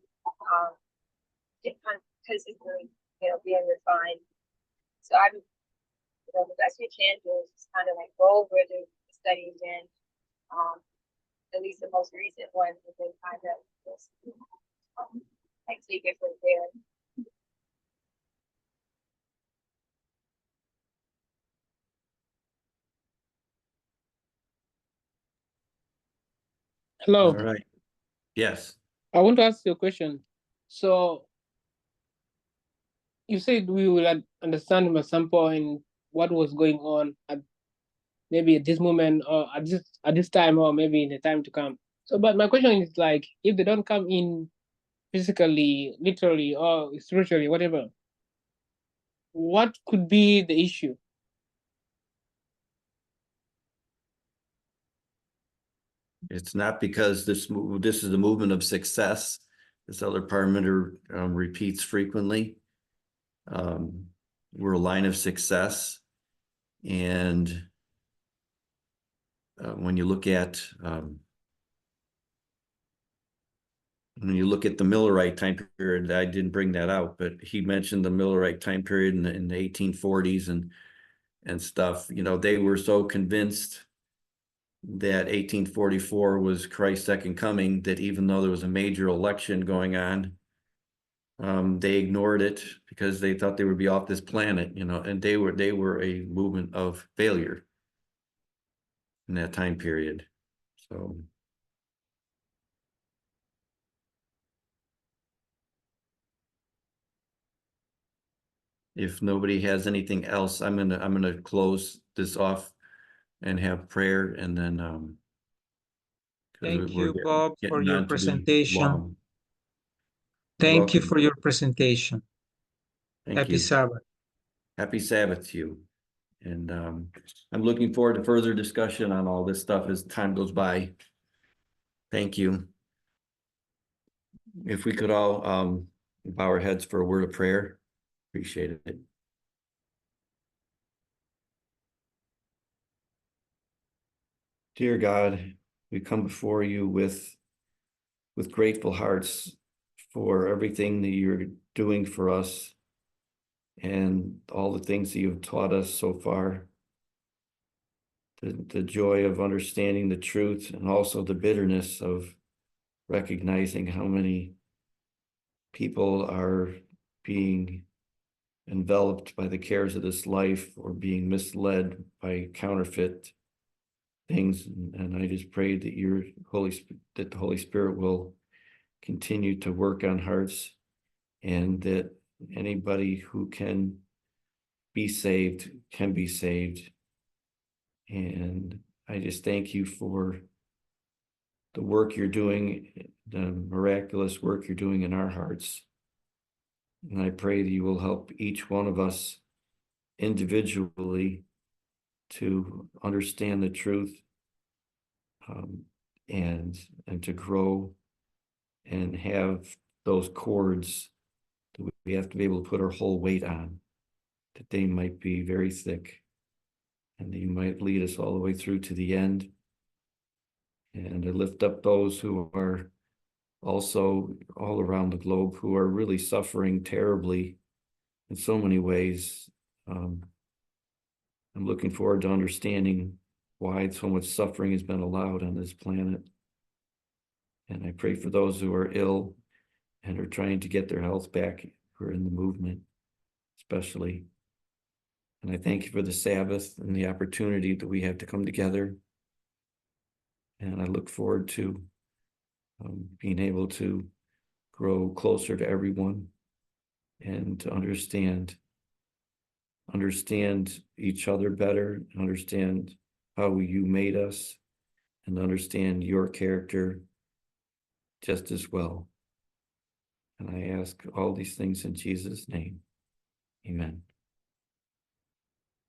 it consistently, being refined. So I'm, the best we can do is just kind of like go over the study again. At least the most recent one, and then kind of just like take it from there. Hello. All right. Yes. I want to ask you a question. So you said we will understand at some point what was going on maybe at this moment, or at this time, or maybe in the time to come. So, but my question is like, if they don't come in physically, literally, or spiritually, whatever, what could be the issue? It's not because this is the movement of success. This Elder Parmenter repeats frequently. We're a line of success, and when you look at the Millerite time period, I didn't bring that out, but he mentioned the Millerite time period in the 1840s and stuff. They were so convinced that 1844 was Christ's second coming that even though there was a major election going on, They ignored it because they thought they would be off this planet, you know, and they were a movement of failure in that time period. So if nobody has anything else, I'm gonna close this off and have prayer, and then 'cause Thank we're you, Bob, for getting your on to be presentation. long. You're Thank you welcome. for your presentation. Thank Happy you. Sabbath. Happy Sabbath to you. And I'm looking forward to further discussion on all this stuff as time goes by. Thank you. If we could all bow our heads for a word of prayer, appreciate it. Dear God, we come before you with grateful hearts for everything that you're doing for us and all the things that you've taught us so far. The joy of understanding the truth, and also the bitterness of recognizing how many people are being enveloped by the cares of this life or being misled by counterfeit things. And I just pray that that the Holy Spirit will continue to work on hearts, and that anybody who can be saved can be saved. And I just thank you for the work you're doing, the miraculous work you're doing in our hearts. And I pray that you will help each one of us individually to understand the truth, and to grow and have those cords that we have to be able to put our whole weight on, that they might be very thick, and that you might lead us all the way through to the end. And I lift up those who are also all around the globe who are really suffering terribly in so many ways. I'm looking forward to understanding why so much suffering has been allowed on this planet. And I pray for those who are ill and are trying to get their health back, who are in the movement, especially. And I thank you for the Sabbath and the opportunity that we have to come together. And I look forward to being able to grow closer to everyone and to understand each other better, understand how you made us, and understand your character just as well. And I ask all these things in Jesus' name. Amen.